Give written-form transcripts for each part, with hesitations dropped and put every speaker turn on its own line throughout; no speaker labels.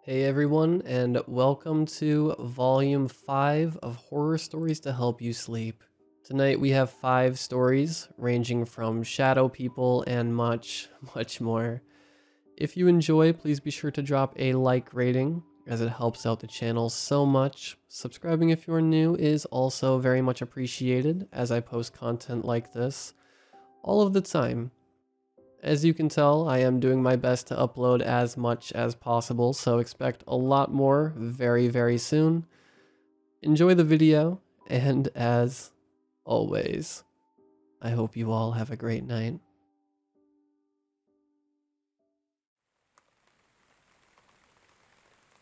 Hey everyone, and welcome to Volume 5 of Horror Stories to Help You Sleep. Tonight we have 5 stories ranging from shadow people and much, much more. If you enjoy, please be sure to drop a like rating as it helps out the channel so much. Subscribing if you're new is also very much appreciated as I post content like this all of the time. As you can tell, I am doing my best to upload as much as possible, so expect a lot more very, very soon. Enjoy the video, and as always, I hope you all have a great night.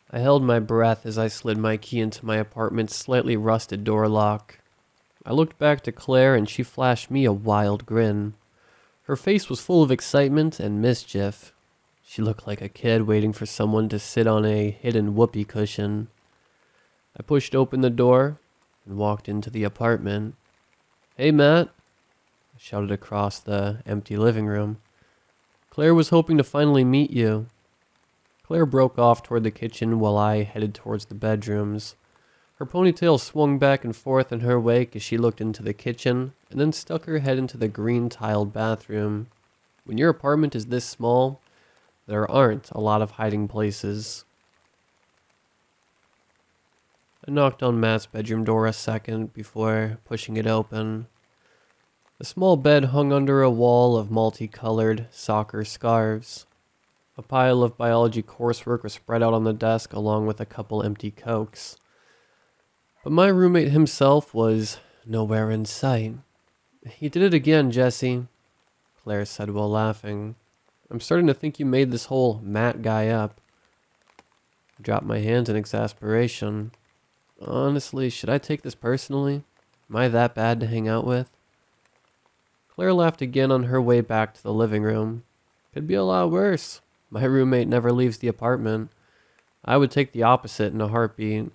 I held my breath as I slid my key into my apartment's slightly rusted door lock. I looked back to Claire and she flashed me a wild grin. Her face was full of excitement and mischief. She looked like a kid waiting for someone to sit on a hidden whoopee cushion. I pushed open the door and walked into the apartment. "Hey, Matt," I shouted across the empty living room. "Claire was hoping to finally meet you." Claire broke off toward the kitchen while I headed towards the bedrooms. Her ponytail swung back and forth in her wake as she looked into the kitchen and then stuck her head into the green-tiled bathroom. When your apartment is this small, there aren't a lot of hiding places. I knocked on Matt's bedroom door a second before pushing it open. The small bed hung under a wall of multicolored soccer scarves. A pile of biology coursework was spread out on the desk along with a couple empty Cokes. But my roommate himself was nowhere in sight. "You did it again, Jesse," Claire said while laughing. "I'm starting to think you made this whole Matt guy up." I dropped my hands in exasperation. Honestly, should I take this personally? Am I that bad to hang out with? Claire laughed again on her way back to the living room. "Could be a lot worse. My roommate never leaves the apartment. I would take the opposite in a heartbeat."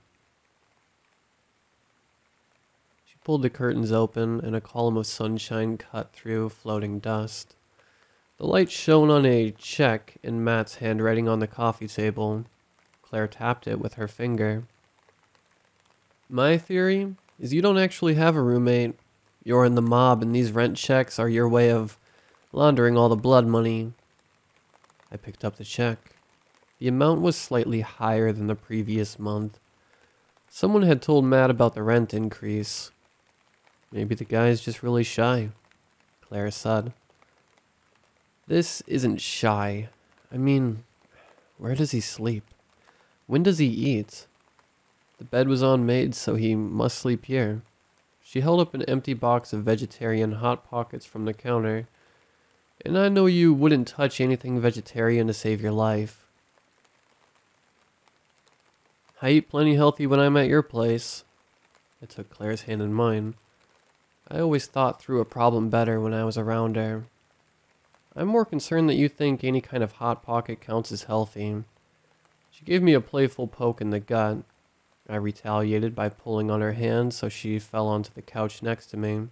Pulled the curtains open, and a column of sunshine cut through floating dust. The light shone on a check in Matt's handwriting on the coffee table. Claire tapped it with her finger. "My theory is you don't actually have a roommate. You're in the mob, and these rent checks are your way of laundering all the blood money." I picked up the check. The amount was slightly higher than the previous month. Someone had told Matt about the rent increase. "Maybe the guy's just really shy," Claire said. "This isn't shy. I mean, where does he sleep? When does he eat? The bed was unmade, so he must sleep here." She held up an empty box of vegetarian Hot Pockets from the counter. "And I know you wouldn't touch anything vegetarian to save your life." "I eat plenty healthy when I'm at your place." I took Claire's hand in mine. I always thought through a problem better when I was around her. "I'm more concerned that you think any kind of Hot Pocket counts as healthy." She gave me a playful poke in the gut. I retaliated by pulling on her hand so she fell onto the couch next to me.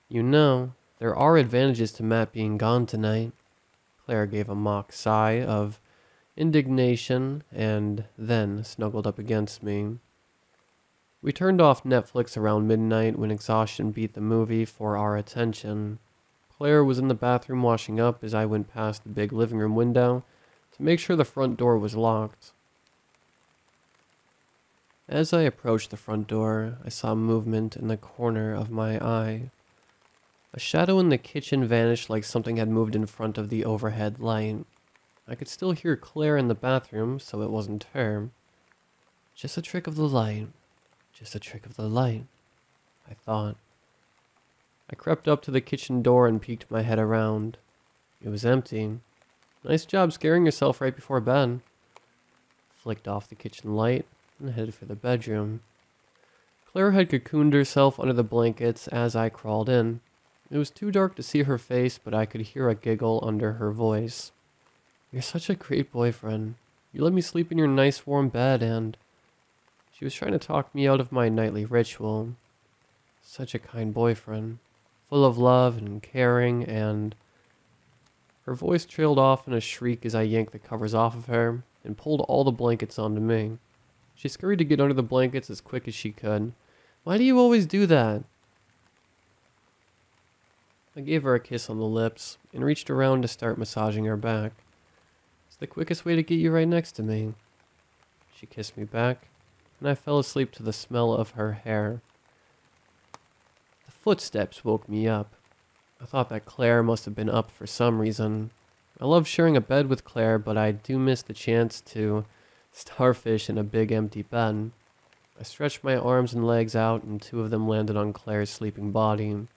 "You know, there are advantages to Matt being gone tonight." Claire gave a mock sigh of indignation and then snuggled up against me. We turned off Netflix around midnight when exhaustion beat the movie for our attention. Claire was in the bathroom washing up as I went past the big living room window to make sure the front door was locked. As I approached the front door, I saw movement in the corner of my eye. A shadow in the kitchen vanished like something had moved in front of the overhead light. I could still hear Claire in the bathroom, so it wasn't her. Just a trick of the light. Just a trick of the light, I thought. I crept up to the kitchen door and peeked my head around. It was empty. Nice job scaring yourself right before bed. Flicked off the kitchen light and headed for the bedroom. Claire had cocooned herself under the blankets as I crawled in. It was too dark to see her face, but I could hear a giggle under her voice. "You're such a great boyfriend. You let me sleep in your nice warm bed and..." She was trying to talk me out of my nightly ritual. Such a kind boyfriend, full of love and caring, and... Her voice trailed off in a shriek as I yanked the covers off of her and pulled all the blankets onto me. She scurried to get under the blankets as quick as she could. "Why do you always do that?" I gave her a kiss on the lips and reached around to start massaging her back. "It's the quickest way to get you right next to me." She kissed me back, and I fell asleep to the smell of her hair. The footsteps woke me up. I thought that Claire must have been up for some reason. I love sharing a bed with Claire, but I do miss the chance to starfish in a big empty bed. I stretched my arms and legs out, and 2 of them landed on Claire's sleeping body.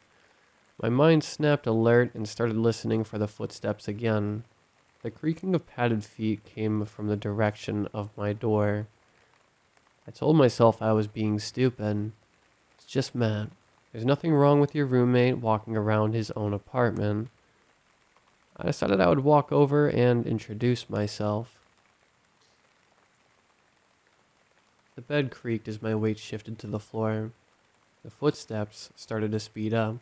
My mind snapped alert and started listening for the footsteps again. The creaking of padded feet came from the direction of my door. I told myself I was being stupid. It's just Matt. There's nothing wrong with your roommate walking around his own apartment. I decided I would walk over and introduce myself. The bed creaked as my weight shifted to the floor. The footsteps started to speed up.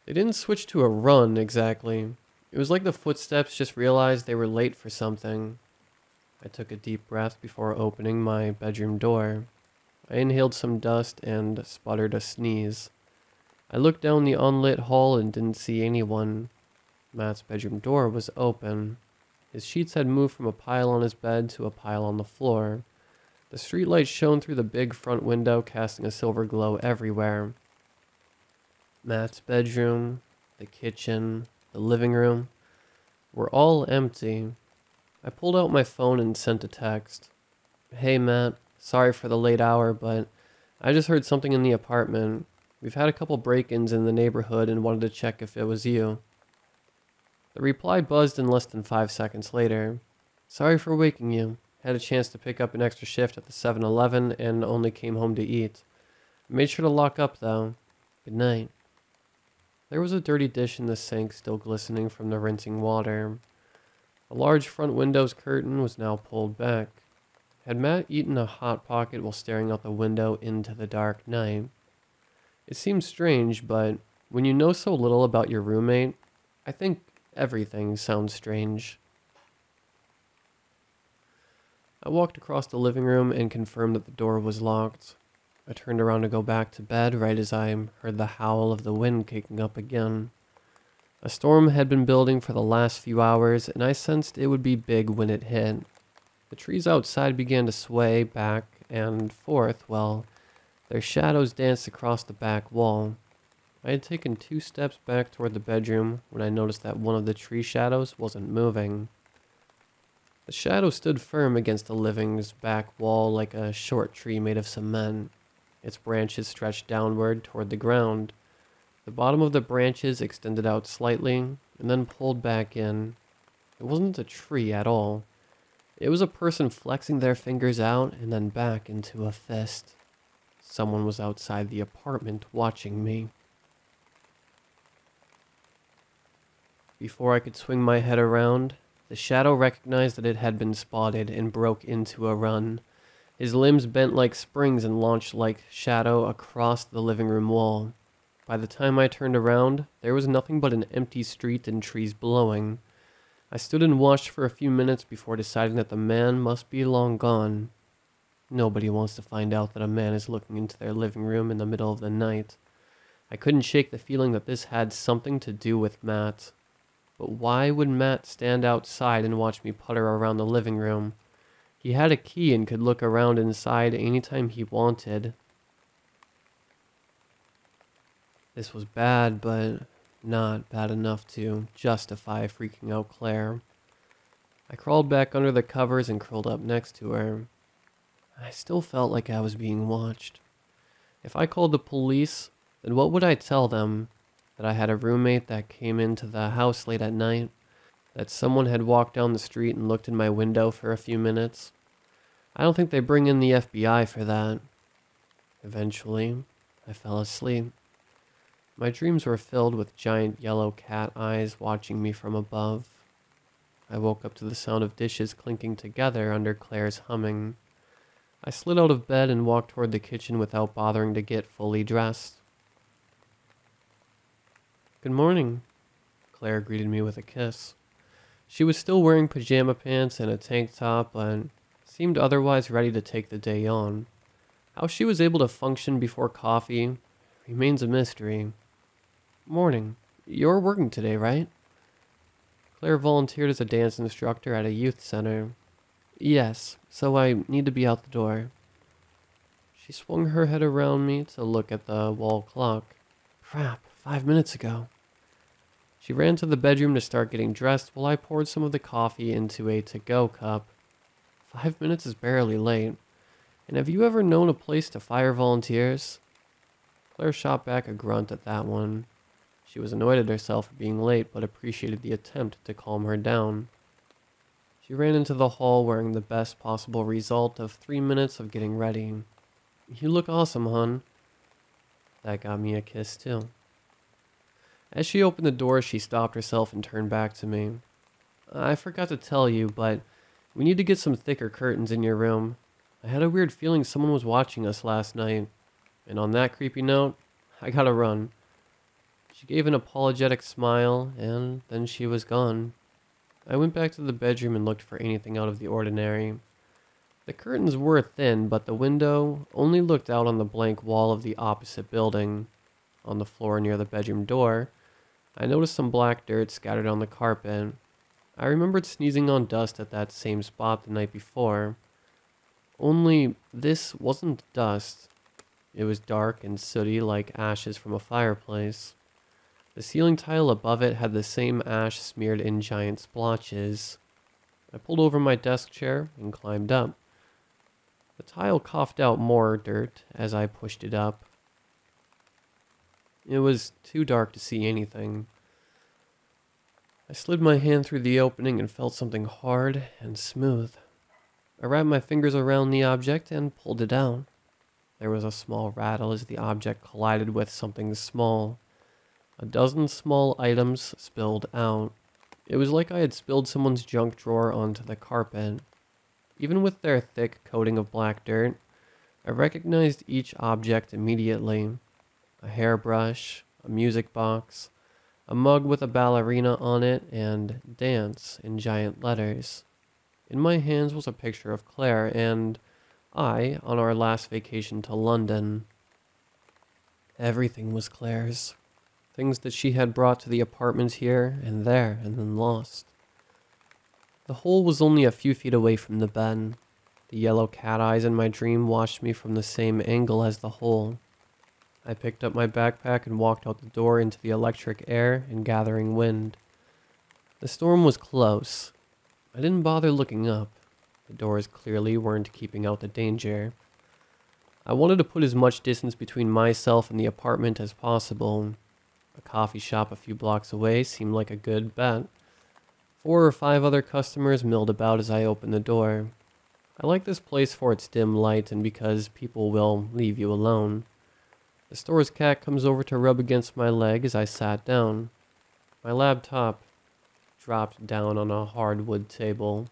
They didn't switch to a run exactly. It was like the footsteps just realized they were late for something. I took a deep breath before opening my bedroom door. I inhaled some dust and sputtered a sneeze. I looked down the unlit hall and didn't see anyone. Matt's bedroom door was open. His sheets had moved from a pile on his bed to a pile on the floor. The streetlight shone through the big front window, casting a silver glow everywhere. Matt's bedroom, the kitchen, the living room were all empty. I pulled out my phone and sent a text. "Hey Matt, sorry for the late hour, but I just heard something in the apartment. We've had a couple break-ins in the neighborhood and wanted to check if it was you." The reply buzzed in less than 5 seconds later. "Sorry for waking you. Had a chance to pick up an extra shift at the 7-Eleven and only came home to eat. Made sure to lock up though. Good night." There was a dirty dish in the sink still glistening from the rinsing water. The large front window's curtain was now pulled back. Had Matt eaten a Hot Pocket while staring out the window into the dark night? It seems strange, but when you know so little about your roommate, I think everything sounds strange. I walked across the living room and confirmed that the door was locked. I turned around to go back to bed right as I heard the howl of the wind kicking up again. A storm had been building for the last few hours, and I sensed it would be big when it hit. The trees outside began to sway back and forth while their shadows danced across the back wall. I had taken 2 steps back toward the bedroom when I noticed that one of the tree shadows wasn't moving. The shadow stood firm against the living's back wall like a short tree made of cement. Its branches stretched downward toward the ground. The bottom of the branches extended out slightly and then pulled back in. It wasn't a tree at all. It was a person flexing their fingers out and then back into a fist. Someone was outside the apartment watching me. Before I could swing my head around, the shadow recognized that it had been spotted and broke into a run. His limbs bent like springs and launched like shadow across the living room wall. By the time I turned around, there was nothing but an empty street and trees blowing. I stood and watched for a few minutes before deciding that the man must be long gone. Nobody wants to find out that a man is looking into their living room in the middle of the night. I couldn't shake the feeling that this had something to do with Matt. But why would Matt stand outside and watch me putter around the living room? He had a key and could look around inside anytime he wanted. This was bad, but not bad enough to justify freaking out Claire. I crawled back under the covers and curled up next to her. I still felt like I was being watched. If I called the police, then what would I tell them? That I had a roommate that came into the house late at night? That someone had walked down the street and looked in my window for a few minutes? I don't think they bring in the FBI for that. Eventually, I fell asleep. My dreams were filled with giant yellow cat eyes watching me from above. I woke up to the sound of dishes clinking together under Claire's humming. I slid out of bed and walked toward the kitchen without bothering to get fully dressed. "Good morning," Claire greeted me with a kiss. She was still wearing pajama pants and a tank top, and seemed otherwise ready to take the day on. How she was able to function before coffee remains a mystery. Morning. You're working today, right? Claire volunteered as a dance instructor at a youth center. Yes, so I need to be out the door. She swung her head around me to look at the wall clock. Crap, 5 minutes ago. She ran to the bedroom to start getting dressed while I poured some of the coffee into a to-go cup. 5 minutes is barely late. And have you ever known a place to fire volunteers? Claire shot back a grunt at that one. She was annoyed at herself for being late, but appreciated the attempt to calm her down. She ran into the hall wearing the best possible result of 3 minutes of getting ready. You look awesome, hon. That got me a kiss, too. As she opened the door, she stopped herself and turned back to me. I forgot to tell you, but we need to get some thicker curtains in your room. I had a weird feeling someone was watching us last night. And on that creepy note, I gotta run. She gave an apologetic smile, and then she was gone. I went back to the bedroom and looked for anything out of the ordinary. The curtains were thin, but the window only looked out on the blank wall of the opposite building. On the floor near the bedroom door, I noticed some black dirt scattered on the carpet. I remembered sneezing on dust at that same spot the night before. Only this wasn't dust. It was dark and sooty like ashes from a fireplace. The ceiling tile above it had the same ash smeared in giant splotches. I pulled over my desk chair and climbed up. The tile coughed out more dirt as I pushed it up. It was too dark to see anything. I slid my hand through the opening and felt something hard and smooth. I wrapped my fingers around the object and pulled it out. There was a small rattle as the object collided with something small. A dozen small items spilled out. It was like I had spilled someone's junk drawer onto the carpet. Even with their thick coating of black dirt, I recognized each object immediately. A hairbrush, a music box, a mug with a ballerina on it, and dance in giant letters. In my hands was a picture of Claire and I on our last vacation to London. Everything was Claire's. Things that she had brought to the apartment here and there and then lost. The hole was only a few feet away from the bed. The yellow cat eyes in my dream watched me from the same angle as the hole. I picked up my backpack and walked out the door into the electric air and gathering wind. The storm was close. I didn't bother looking up. The doors clearly weren't keeping out the danger. I wanted to put as much distance between myself and the apartment as possible. A coffee shop a few blocks away seemed like a good bet. 4 or 5 other customers milled about as I opened the door. I like this place for its dim light and because people will leave you alone. The store's cat comes over to rub against my leg as I sat down. My laptop dropped down on a hardwood table.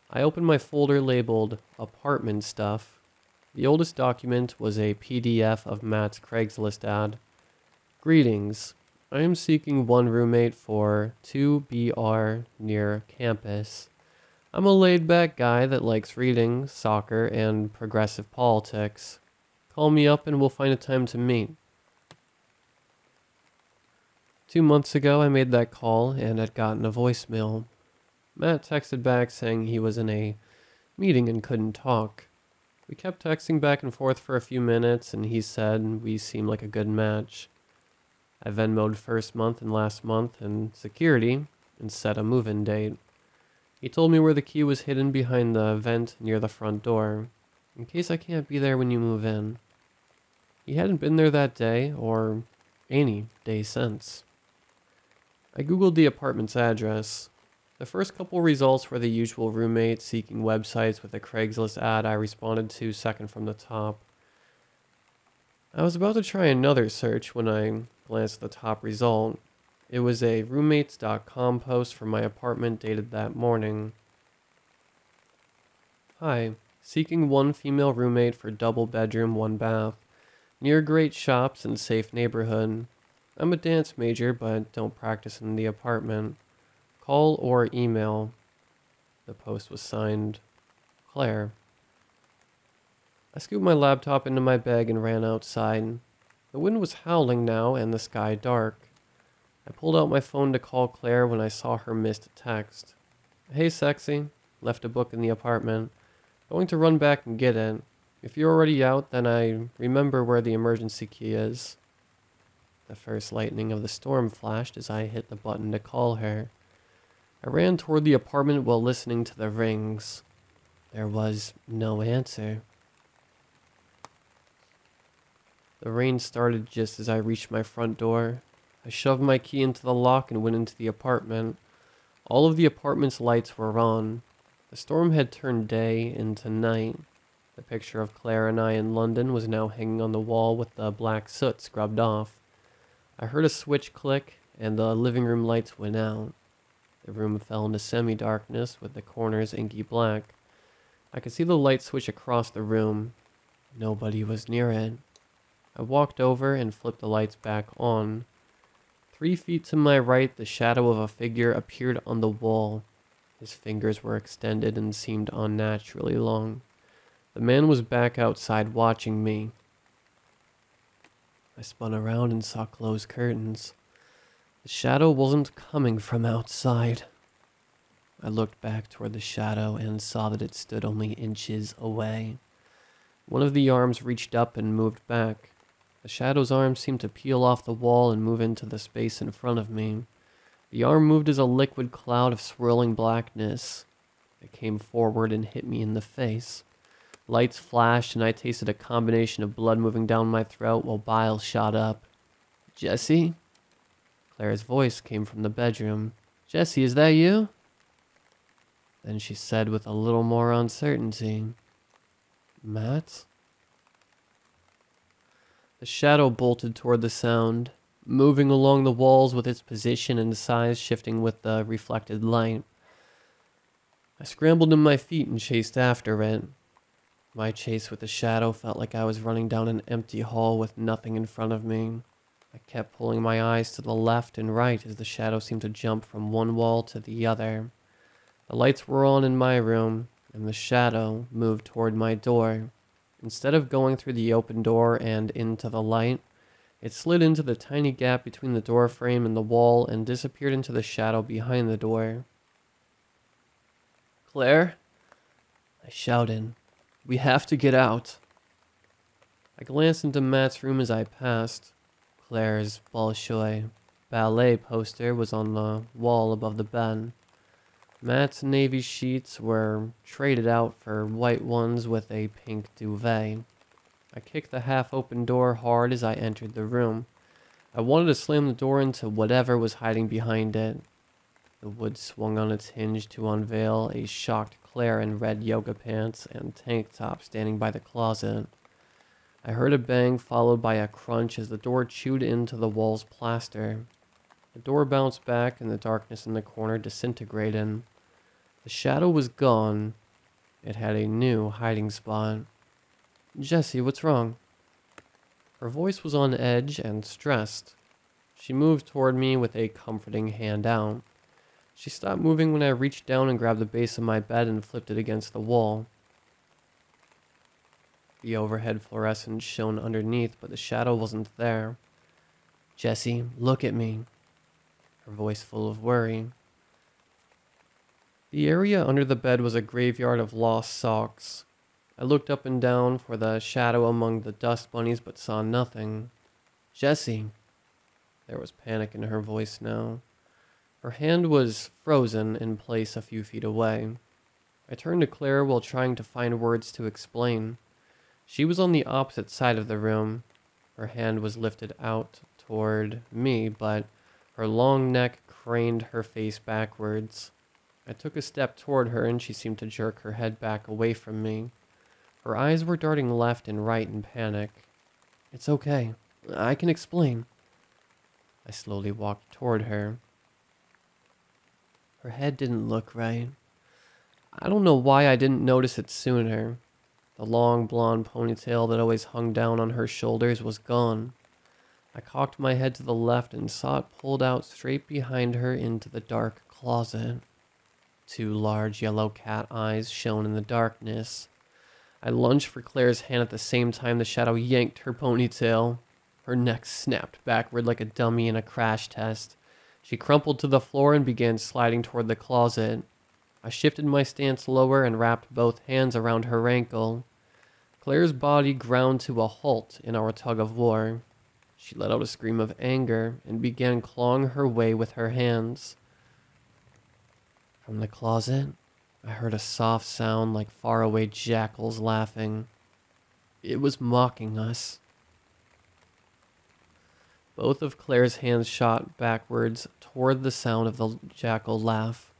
I opened my folder labeled apartment stuff. The oldest document was a PDF of Matt's Craigslist ad. Greetings. I am seeking one roommate for 2BR near campus. I'm a laid-back guy that likes reading, soccer, and progressive politics. Call me up and we'll find a time to meet. 2 months ago, I made that call and had gotten a voicemail. Matt texted back saying he was in a meeting and couldn't talk. We kept texting back and forth for a few minutes and he said we seemed like a good match. I Venmo'd first month and last month and security and set a move-in date. He told me where the key was hidden behind the vent near the front door, in case I can't be there when you move in. He hadn't been there that day or any day since. I googled the apartment's address. The first couple results were the usual roommate seeking websites with a Craigslist ad I responded to second from the top. I was about to try another search when I glanced at the top result. It was a roommates.com post from my apartment dated that morning. Hi, seeking one female roommate for double bedroom, 1 bath, near great shops and safe neighborhood. I'm a dance major, but don't practice in the apartment. Call or email. The post was signed Claire. I scooped my laptop into my bag and ran outside. The wind was howling now and the sky dark. I pulled out my phone to call Claire when I saw her missed text. Hey, sexy. Left a book in the apartment. Going to run back and get it. If you're already out, then I remember where the emergency key is. The first lightning of the storm flashed as I hit the button to call her. I ran toward the apartment while listening to the rings. There was no answer. The rain started just as I reached my front door. I shoved my key into the lock and went into the apartment. All of the apartment's lights were on. The storm had turned day into night. The picture of Claire and I in London was now hanging on the wall with the black soot scrubbed off. I heard a switch click and the living room lights went out. The room fell into semi-darkness with the corners inky black. I could see the light switch across the room. Nobody was near it. I walked over and flipped the lights back on. 3 feet to my right, the shadow of a figure appeared on the wall. His fingers were extended and seemed unnaturally long. The man was back outside watching me. I spun around and saw closed curtains. The shadow wasn't coming from outside. I looked back toward the shadow and saw that it stood only inches away. One of the arms reached up and moved back. The shadow's arm seemed to peel off the wall and move into the space in front of me. The arm moved as a liquid cloud of swirling blackness. It came forward and hit me in the face. Lights flashed and I tasted a combination of blood moving down my throat while bile shot up. Jesse? Claire's voice came from the bedroom. Jesse, is that you? Then she said with a little more uncertainty, Matt? The shadow bolted toward the sound, moving along the walls with its position and size shifting with the reflected light. I scrambled to my feet and chased after it. My chase with the shadow felt like I was running down an empty hall with nothing in front of me. I kept pulling my eyes to the left and right as the shadow seemed to jump from one wall to the other. The lights were on in my room, and the shadow moved toward my door. Instead of going through the open door and into the light, it slid into the tiny gap between the door frame and the wall and disappeared into the shadow behind the door. Claire? I shouted. We have to get out. I glanced into Matt's room as I passed. Claire's Bolshoi ballet poster was on the wall above the bed. Matt's navy sheets were traded out for white ones with a pink duvet. I kicked the half-open door hard as I entered the room. I wanted to slam the door into whatever was hiding behind it. The wood swung on its hinge to unveil a shocked Claire in red yoga pants and tank top standing by the closet. I heard a bang followed by a crunch as the door chewed into the wall's plaster. The door bounced back and the darkness in the corner disintegrated. The shadow was gone. It had a new hiding spot. Jesse, what's wrong? Her voice was on edge and stressed. She moved toward me with a comforting hand out. She stopped moving when I reached down and grabbed the base of my bed and flipped it against the wall. The overhead fluorescent shone underneath, but the shadow wasn't there. Jesse, look at me. Her voice full of worry. The area under the bed was a graveyard of lost socks. I looked up and down for the shadow among the dust bunnies, but saw nothing. Jesse. There was panic in her voice now. Her hand was frozen in place a few feet away. I turned to Claire while trying to find words to explain. She was on the opposite side of the room. Her hand was lifted out toward me, but her long neck craned her face backwards. I took a step toward her and she seemed to jerk her head back away from me. Her eyes were darting left and right in panic. It's okay. I can explain. I slowly walked toward her. Her head didn't look right. I don't know why I didn't notice it sooner. The long blonde ponytail that always hung down on her shoulders was gone. I cocked my head to the left and saw it pulled out straight behind her into the dark closet. Two large yellow cat eyes shone in the darkness. I lunged for Claire's hand at the same time the shadow yanked her ponytail. Her neck snapped backward like a dummy in a crash test. She crumpled to the floor and began sliding toward the closet. I shifted my stance lower and wrapped both hands around her ankle. Claire's body ground to a halt in our tug of war. She let out a scream of anger and began clawing her way with her hands. From the closet, I heard a soft sound like faraway jackals laughing. It was mocking us. Both of Claire's hands shot backwards toward the sound of the jackal laugh.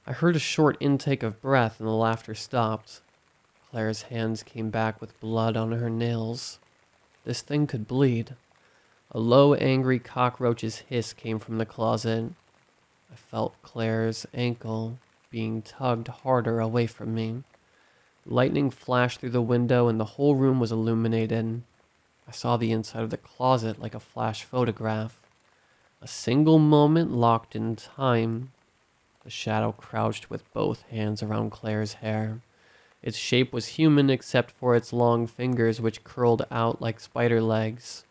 I heard a short intake of breath and the laughter stopped. Claire's hands came back with blood on her nails. This thing could bleed. A low, angry cockroach's hiss came from the closet. I felt Claire's ankle being tugged harder away from me. Lightning flashed through the window and the whole room was illuminated. I saw the inside of the closet like a flash photograph. A single moment locked in time. The shadow crouched with both hands around Claire's hair. Its shape was human except for its long fingers which curled out like spider legs.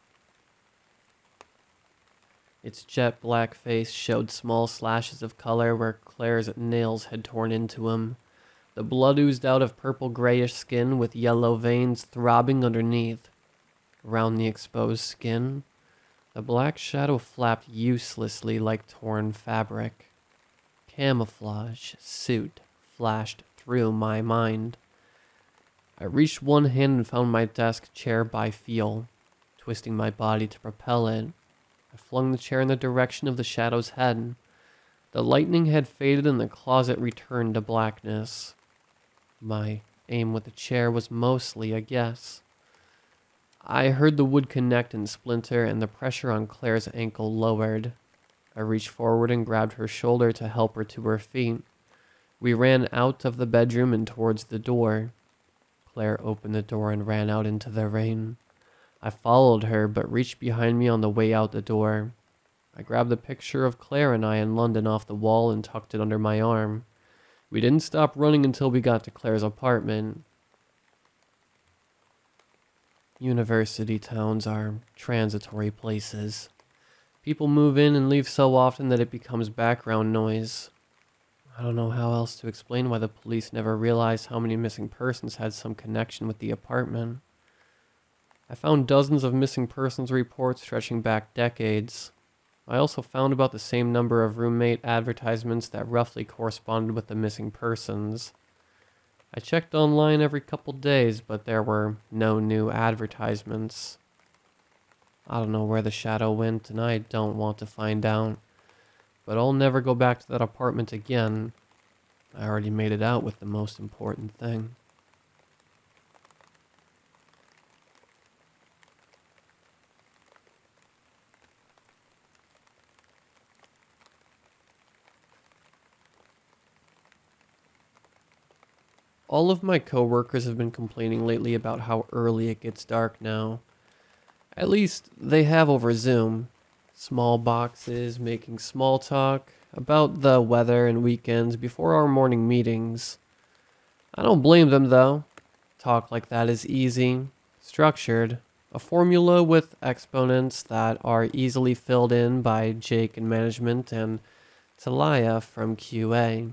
Its jet black face showed small slashes of color where Claire's nails had torn into him. The blood oozed out of purple grayish skin with yellow veins throbbing underneath. Around the exposed skin, the black shadow flapped uselessly like torn fabric. Camouflage suit flashed through my mind. I reached one hand and found my desk chair by feel, twisting my body to propel it. I flung the chair in the direction of the shadow's head. The lightning had faded and the closet returned to blackness. My aim with the chair was mostly a guess. I heard the wood connect and splinter and the pressure on Claire's ankle lowered. I reached forward and grabbed her shoulder to help her to her feet. We ran out of the bedroom and towards the door. Claire opened the door and ran out into the rain. I followed her, but reached behind me on the way out the door. I grabbed the picture of Claire and I in London off the wall and tucked it under my arm. We didn't stop running until we got to Claire's apartment. University towns are transitory places. People move in and leave so often that it becomes background noise. I don't know how else to explain why the police never realized how many missing persons had some connection with the apartment. I found dozens of missing persons reports stretching back decades. I also found about the same number of roommate advertisements that roughly corresponded with the missing persons. I checked online every couple days, but there were no new advertisements. I don't know where the shadow went, and I don't want to find out. But I'll never go back to that apartment again. I already made it out with the most important thing. All of my coworkers have been complaining lately about how early it gets dark now. At least they have over Zoom. Small boxes making small talk about the weather and weekends before our morning meetings. I don't blame them though. Talk like that is easy, structured, a formula with exponents that are easily filled in by Jake in management and Talia from QA.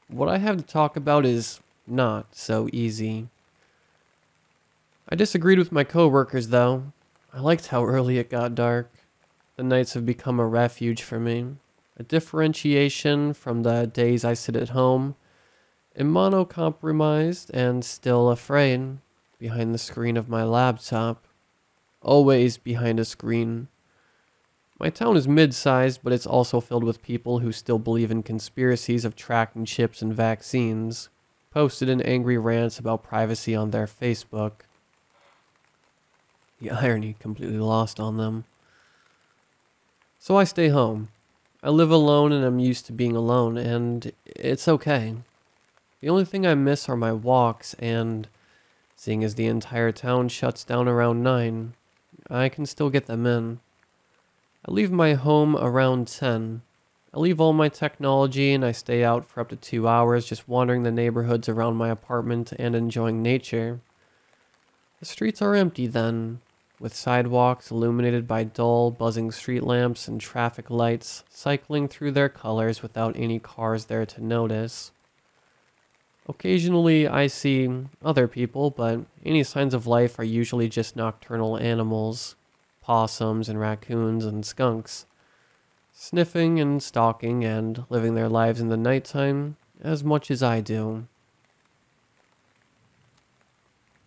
What I have to talk about is not so easy. I disagreed with my coworkers though. I liked how early it got dark. The nights have become a refuge for me. A differentiation from the days I sit at home, immunocompromised and still afraid, behind the screen of my laptop. Always behind a screen. My town is mid-sized, but it's also filled with people who still believe in conspiracies of tracking chips and vaccines, posted in angry rants about privacy on their Facebook. The irony completely lost on them. So I stay home. I live alone and I'm used to being alone, and it's okay. The only thing I miss are my walks, and seeing as the entire town shuts down around 9, I can still get them in. I leave my home around 10. I leave all my technology and I stay out for up to 2 hours just wandering the neighborhoods around my apartment and enjoying nature. The streets are empty then, with sidewalks illuminated by dull, buzzing street lamps and traffic lights cycling through their colors without any cars there to notice. Occasionally I see other people, but any signs of life are usually just nocturnal animals, possums and raccoons and skunks, sniffing and stalking and living their lives in the nighttime as much as I do.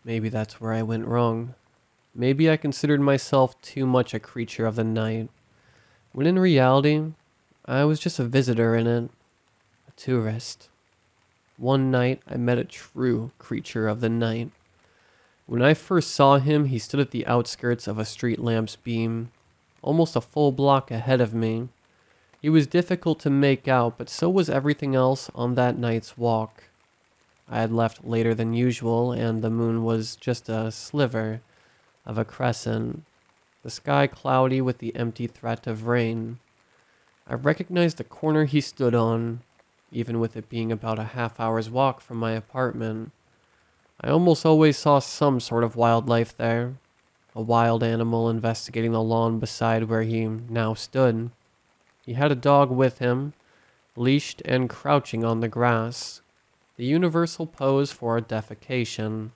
Maybe that's where I went wrong. Maybe I considered myself too much a creature of the night, when in reality, I was just a visitor in it, a tourist. One night, I met a true creature of the night. When I first saw him, he stood at the outskirts of a street lamp's beam, almost a full block ahead of me. He was difficult to make out, but so was everything else on that night's walk. I had left later than usual, and the moon was just a sliver of a crescent, the sky cloudy with the empty threat of rain. I recognized the corner he stood on, even with it being about a half-hour's walk from my apartment. I almost always saw some sort of wildlife there, a wild animal investigating the lawn beside where he now stood. He had a dog with him, leashed and crouching on the grass, the universal pose for defecation.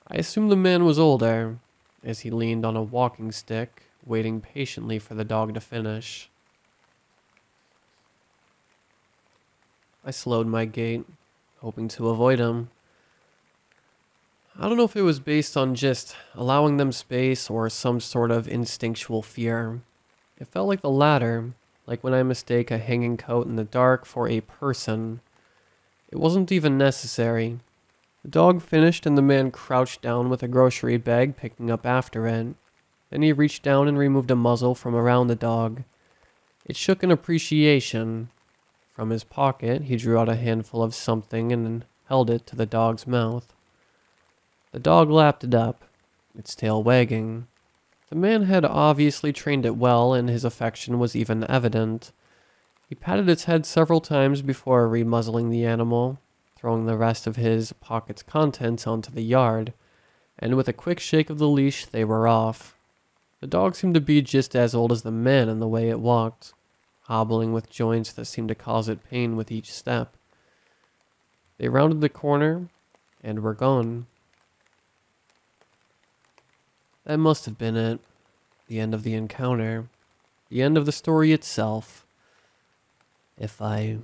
I assumed the man was older, as he leaned on a walking stick, waiting patiently for the dog to finish. I slowed my gait, hoping to avoid him. I don't know if it was based on just allowing them space or some sort of instinctual fear. It felt like the latter, like when I mistake a hanging coat in the dark for a person. It wasn't even necessary. The dog finished and the man crouched down with a grocery bag, picking up after it. Then he reached down and removed a muzzle from around the dog. It shook in appreciation. From his pocket, he drew out a handful of something and held it to the dog's mouth. The dog lapped it up, its tail wagging. The man had obviously trained it well, and his affection was even evident. He patted its head several times before remuzzling the animal, throwing the rest of his pocket's contents onto the yard, and with a quick shake of the leash, they were off. The dog seemed to be just as old as the man in the way it walked, hobbling with joints that seemed to cause it pain with each step. They rounded the corner and were gone. That must have been it. The end of the encounter. The end of the story itself. If I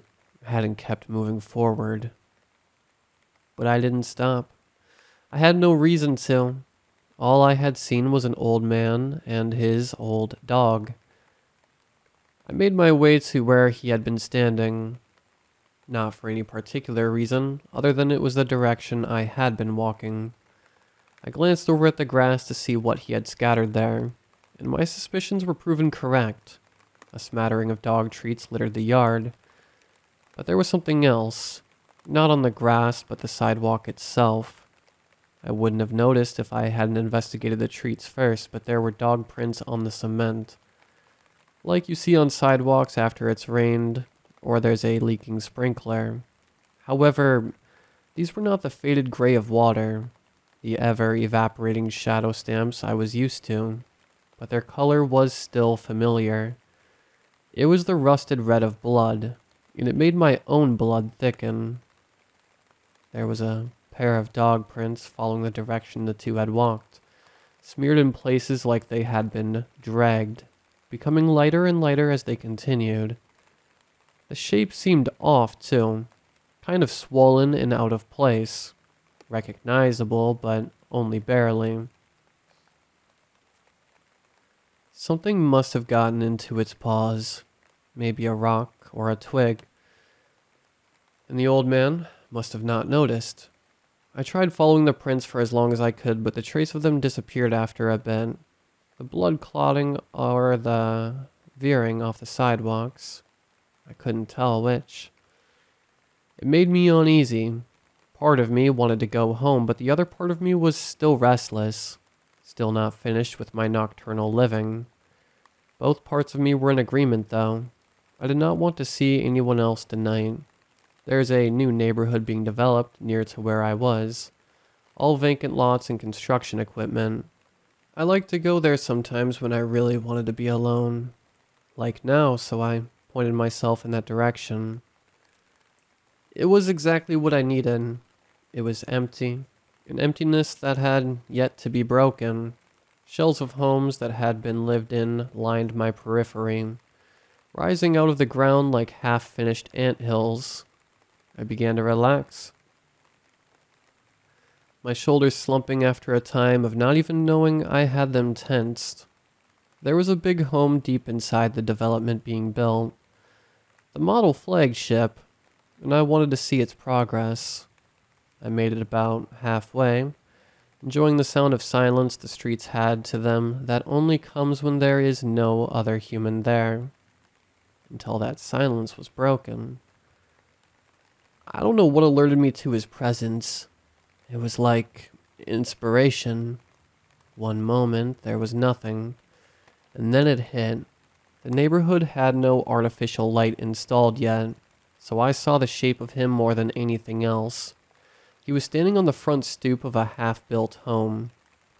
hadn't kept moving forward. But I didn't stop. I had no reason to. All I had seen was an old man and his old dog. I made my way to where he had been standing. Not for any particular reason, other than it was the direction I had been walking. I glanced over at the grass to see what he had scattered there, and my suspicions were proven correct. A smattering of dog treats littered the yard. But there was something else, not on the grass, but the sidewalk itself. I wouldn't have noticed if I hadn't investigated the treats first, but there were dog prints on the cement. Like you see on sidewalks after it's rained, or there's a leaking sprinkler. However, these were not the faded gray of water, the ever-evaporating shadow stamps I was used to, but their color was still familiar. It was the rusted red of blood, and it made my own blood thicken. There was a pair of dog prints following the direction the two had walked, smeared in places like they had been dragged, becoming lighter and lighter as they continued. The shape seemed off, too, kind of swollen and out of place. Recognizable, but only barely. Something must have gotten into its paws, maybe a rock or a twig, and the old man must have not noticed. I tried following the prints for as long as I could, but the trace of them disappeared after a bit. The blood clotting or the veering off the sidewalks. I couldn't tell which. It made me uneasy. Part of me wanted to go home, but the other part of me was still restless, Still not finished with my nocturnal living. Both parts of me were in agreement, though. I did not want to see anyone else tonight. There's a new neighborhood being developed near to where I was. All vacant lots and construction equipment. I like to go there sometimes when I really wanted to be alone. Like now, so I pointed myself in that direction. It was exactly what I needed. It was empty. An emptiness that had yet to be broken. Shells of homes that had been lived in lined my periphery, rising out of the ground like half-finished anthills. I began to relax. My shoulders slumping after a time of not even knowing I had them tensed. There was a big home deep inside the development being built. The model flagship, and I wanted to see its progress. I made it about halfway, enjoying the sound of silence the streets had to them that only comes when there is no other human there. Until that silence was broken. I don't know what alerted me to his presence. It was like inspiration. One moment, there was nothing. And then it hit. The neighborhood had no artificial light installed yet, so I saw the shape of him more than anything else. He was standing on the front stoop of a half-built home,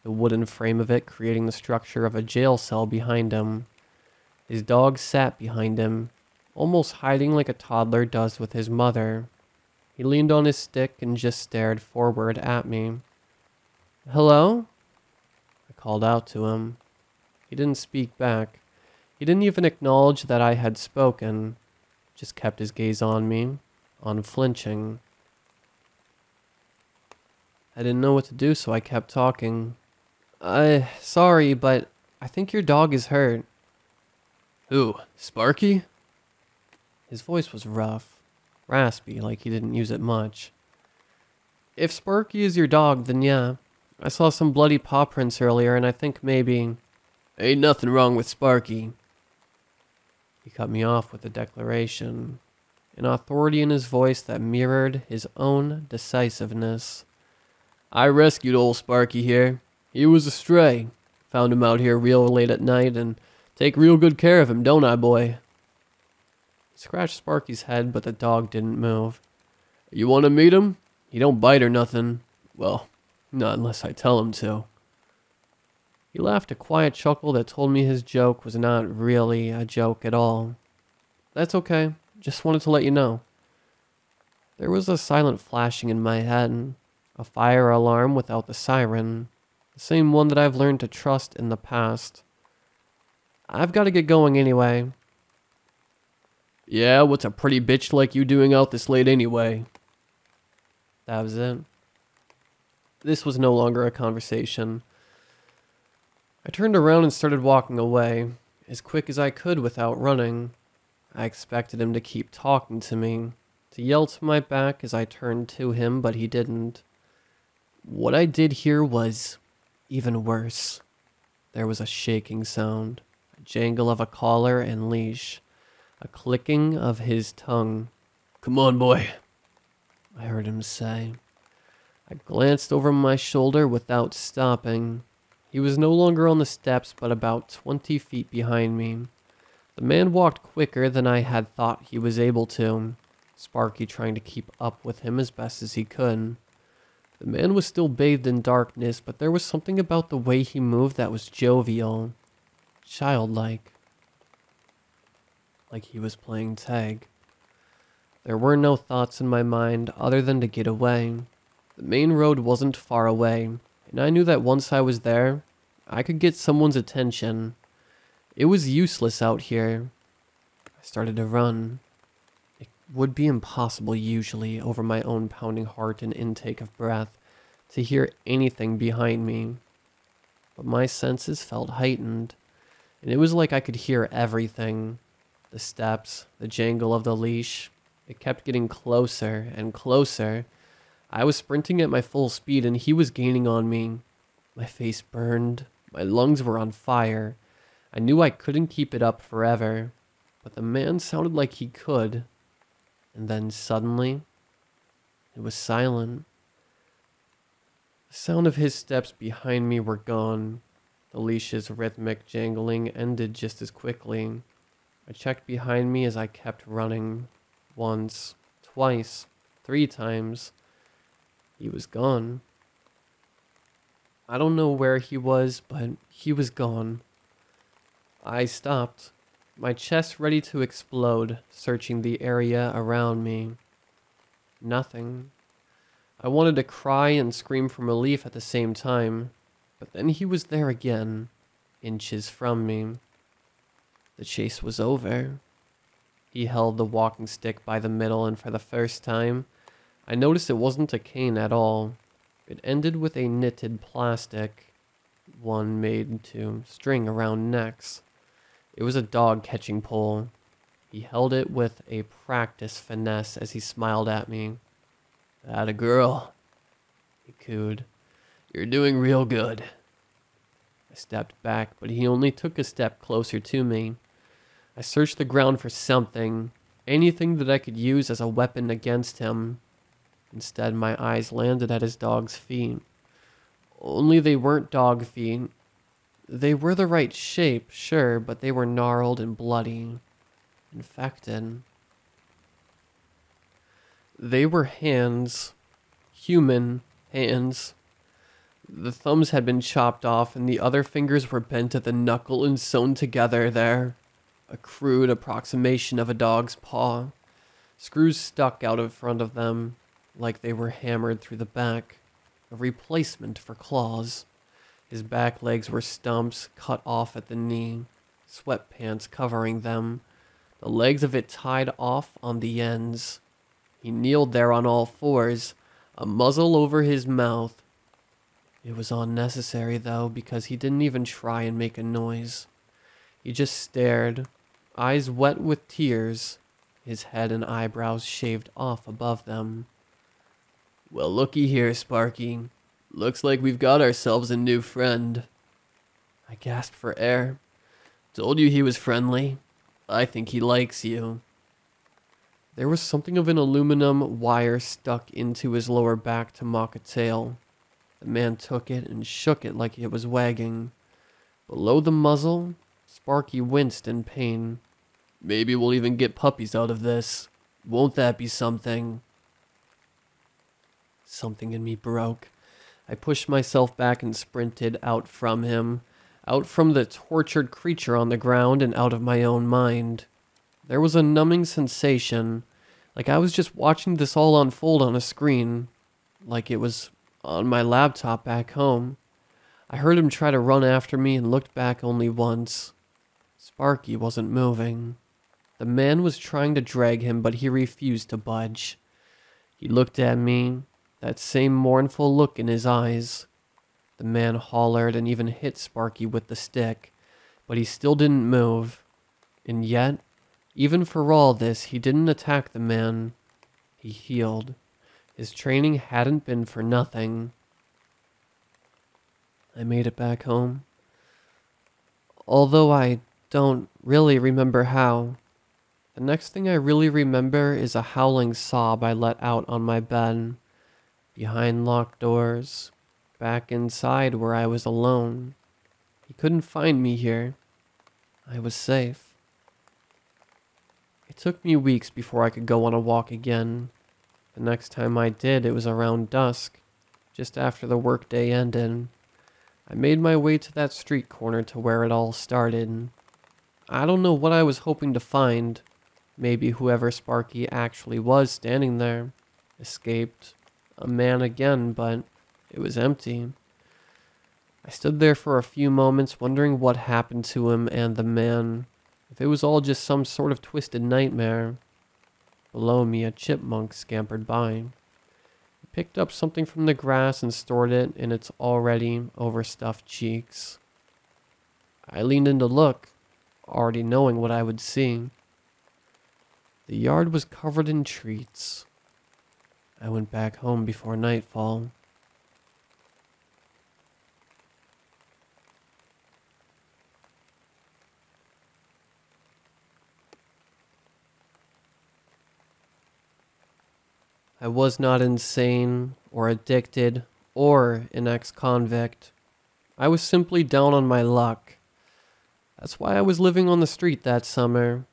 the wooden frame of it creating the structure of a jail cell behind him. His dog sat behind him, almost hiding like a toddler does with his mother. He leaned on his stick and just stared forward at me. "Hello?" I called out to him. He didn't speak back. He didn't even acknowledge that I had spoken, just kept his gaze on me, unflinching. I didn't know what to do, so I kept talking. Sorry, but I think your dog is hurt."
"Who, Sparky?"
His voice was rough, raspy, like he didn't use it much. "If Sparky is your dog, then yeah. I saw some bloody paw prints earlier, and I think maybe..."
"Ain't nothing wrong with Sparky."
He cut me off with a declaration, an authority in his voice that mirrored his own decisiveness.
"I rescued old Sparky here. He was a stray. Found him out here real late at night and take real good care of him, don't I, boy?"
He scratched Sparky's head, but the dog didn't move.
"You want to meet him? He don't bite or nothing. Well, not unless I tell him to."
He laughed a quiet chuckle that told me his joke was not really a joke at all. "That's okay. Just wanted to let you know." There was a silent flashing in my head, a fire alarm without the siren, the same one that I've learned to trust in the past. "I've got to get going anyway."
"Yeah, what's a pretty bitch like you doing out this late anyway?"
That was it. This was no longer a conversation. I turned around and started walking away, as quick as I could without running. I expected him to keep talking to me, to yell to my back as I turned to him, but he didn't. What I did hear was even worse. There was a shaking sound, a jangle of a collar and leash, a clicking of his tongue.
"Come on, boy,"
I heard him say. I glanced over my shoulder without stopping. He was no longer on the steps, but about 20 feet behind me. The man walked quicker than I had thought he was able to, Sparky trying to keep up with him as best as he could. The man was still bathed in darkness, but there was something about the way he moved that was jovial, childlike. Like he was playing tag. There were no thoughts in my mind other than to get away. The main road wasn't far away, and I knew that once I was there, I could get someone's attention. It was useless out here. I started to run. It would be impossible usually, over my own pounding heart and intake of breath, to hear anything behind me. But my senses felt heightened, and it was like I could hear everything. The steps, the jangle of the leash. It kept getting closer and closer. I was sprinting at my full speed and he was gaining on me. My face burned. My lungs were on fire. I knew I couldn't keep it up forever, but the man sounded like he could. And then suddenly, it was silent. The sound of his steps behind me were gone. The leash's rhythmic jangling ended just as quickly. I checked behind me as I kept running. Once, twice, 3 times. He was gone. I don't know where he was, but he was gone. I stopped, my chest ready to explode, searching the area around me. Nothing. I wanted to cry and scream from relief at the same time, but then he was there again, inches from me. The chase was over. He held the walking stick by the middle, and for the first time, I noticed it wasn't a cane at all. It ended with a knitted plastic, one made to string around necks. It was a dog catching pole. He held it with a practiced finesse as he smiled at me. "Atta girl," he cooed. "You're doing real good." I stepped back, but he only took a step closer to me. I searched the ground for something, anything that I could use as a weapon against him. Instead, my eyes landed at his dog's feet. Only they weren't dog feet. They were the right shape, sure, but they were gnarled and bloody, infected. They were hands, human hands. The thumbs had been chopped off and the other fingers were bent at the knuckle and sewn together there. A crude approximation of a dog's paw. Screws stuck out in front of them, like they were hammered through the back. A replacement for claws. His back legs were stumps cut off at the knee, sweatpants covering them, the legs of it tied off on the ends. He kneeled there on all fours, a muzzle over his mouth. It was unnecessary, though, because he didn't even try and make a noise. He just stared, eyes wet with tears, his head and eyebrows shaved off above them. "Well, looky here, Sparky. Looks like we've got ourselves a new friend." I gasped for air. "Told you he was friendly. I think he likes you." There was something of an aluminum wire stuck into his lower back to mock a tail. The man took it and shook it like it was wagging. Below the muzzle, Sparky winced in pain. "Maybe we'll even get puppies out of this. Won't that be something?" Something in me broke. I pushed myself back and sprinted out from him, out from the tortured creature on the ground and out of my own mind. There was a numbing sensation, like I was just watching this all unfold on a screen, like it was on my laptop back home. I heard him try to run after me and looked back only once. Sparky wasn't moving. The man was trying to drag him, but he refused to budge. He looked at me, that same mournful look in his eyes. The man hollered and even hit Sparky with the stick, but he still didn't move. And yet, even for all this, he didn't attack the man. He healed. His training hadn't been for nothing. I made it back home. Although I don't really remember how. The next thing I really remember is a howling sob I let out on my bed. Behind locked doors, back inside where I was alone. He couldn't find me here. I was safe. It took me weeks before I could go on a walk again. The next time I did, it was around dusk, just after the workday ended. I made my way to that street corner to where it all started. I don't know what I was hoping to find. Maybe whoever Sparky actually was standing there escaped. A man again, but it was empty. I stood there for a few moments wondering what happened to him and the man, if it was all just some sort of twisted nightmare. Below me, a chipmunk scampered by. He picked up something from the grass and stored it in its already overstuffed cheeks. I leaned in to look, already knowing what I would see. The yard was covered in treats. I went back home before nightfall. I was not insane or addicted or an ex-convict. I was simply down on my luck. That's why I was living on the street that summer,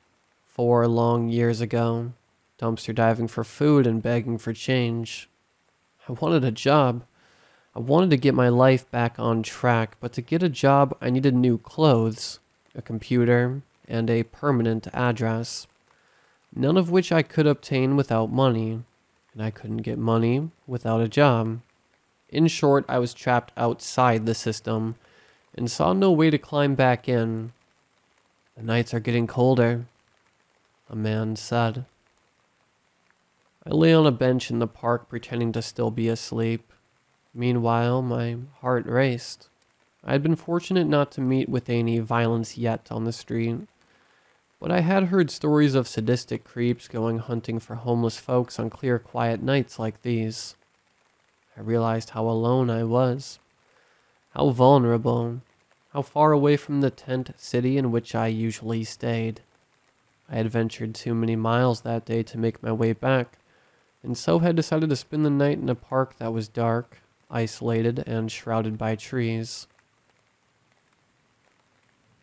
4 long years ago, dumpster diving for food and begging for change. I wanted a job. I wanted to get my life back on track, but to get a job, I needed new clothes, a computer, and a permanent address, none of which I could obtain without money, and I couldn't get money without a job. In short, I was trapped outside the system and saw no way to climb back in. The nights are getting colder, a man said. I lay on a bench in the park pretending to still be asleep. Meanwhile, my heart raced. I had been fortunate not to meet with any violence yet on the street, but I had heard stories of sadistic creeps going hunting for homeless folks on clear, quiet nights like these. I realized how alone I was, how vulnerable, how far away from the tent city in which I usually stayed. I had ventured too many miles that day to make my way back, and so had decided to spend the night in a park that was dark, isolated, and shrouded by trees.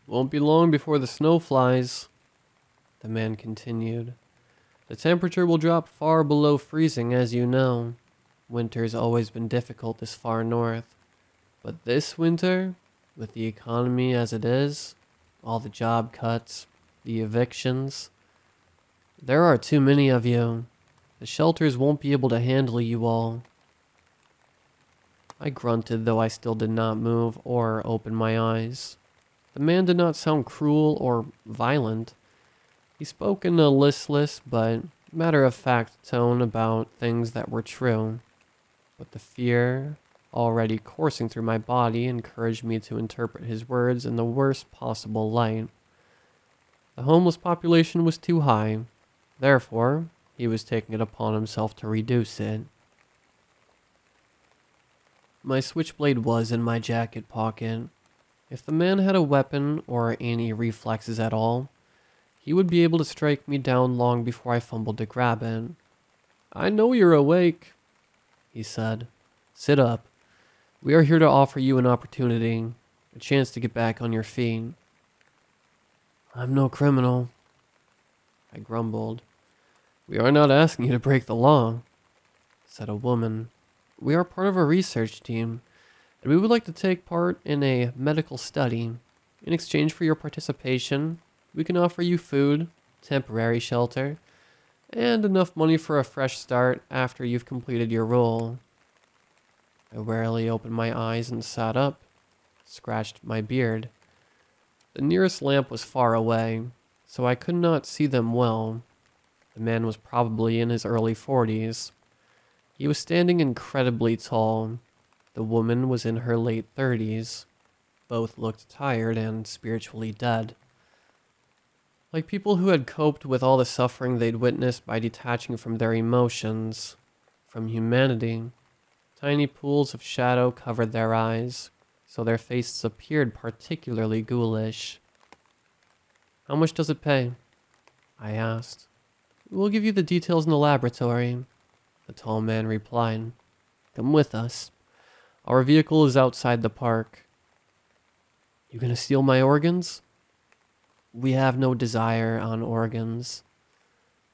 Won't be long before the snow flies, the man continued. The temperature will drop far below freezing, as you know. Winter's always been difficult this far north. But this winter, with the economy as it is, all the job cuts, the evictions, there are too many of you. The shelters won't be able to handle you all. I grunted, though I still did not move or open my eyes. The man did not sound cruel or violent. He spoke in a listless but matter-of-fact tone about things that were true. But the fear already coursing through my body encouraged me to interpret his words in the worst possible light. The homeless population was too high. Therefore, he was taking it upon himself to reduce it. My switchblade was in my jacket pocket. If the man had a weapon or any reflexes at all, he would be able to strike me down long before I fumbled to grab it. "I know you're awake," he said. "Sit up. We are here to offer you an opportunity, a chance to get back on your feet." "I'm no criminal," I grumbled. "We are not asking you to break the law," said a woman. "We are part of a research team, and we would like to take part in a medical study. In exchange for your participation, we can offer you food, temporary shelter, and enough money for a fresh start after you've completed your role." I warily opened my eyes and sat up, scratched my beard. The nearest lamp was far away, so I could not see them well. The man was probably in his early 40s. He was standing incredibly tall. The woman was in her late 30s. Both looked tired and spiritually dead. Like people who had coped with all the suffering they'd witnessed by detaching from their emotions, from humanity. Tiny pools of shadow covered their eyes, so their faces appeared particularly ghoulish. "How much does it pay?" I asked. "We'll give you the details in the laboratory," the tall man replied. "Come with us. Our vehicle is outside the park." "You gonna steal my organs?" "We have no desire on organs,"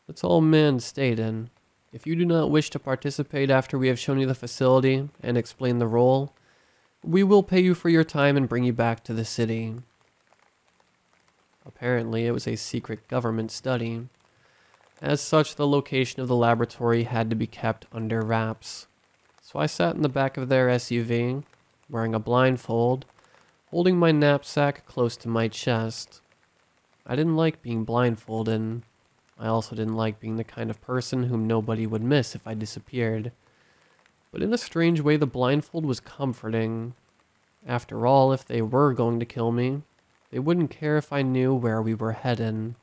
the tall man stated. "If you do not wish to participate after we have shown you the facility and explained the role, we will pay you for your time and bring you back to the city." Apparently, it was a secret government study. As such, the location of the laboratory had to be kept under wraps. So I sat in the back of their SUV, wearing a blindfold, holding my knapsack close to my chest. I didn't like being blindfolded. I also didn't like being the kind of person whom nobody would miss if I disappeared. But in a strange way, the blindfold was comforting. After all, if they were going to kill me, they wouldn't care if I knew where we were headed.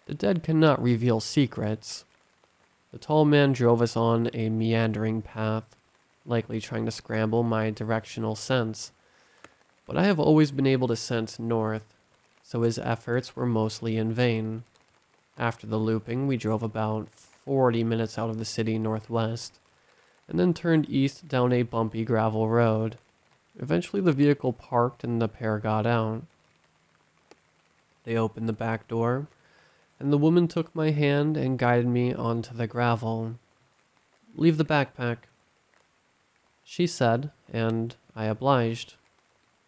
The dead cannot reveal secrets. The tall man drove us on a meandering path, likely trying to scramble my directional sense. But I have always been able to sense north, so his efforts were mostly in vain. After the looping, we drove about 40 minutes out of the city northwest. and then turned east down a bumpy gravel road. Eventually the vehicle parked and the pair got out. They opened the back door, and the woman took my hand and guided me onto the gravel. "Leave the backpack," she said, and I obliged.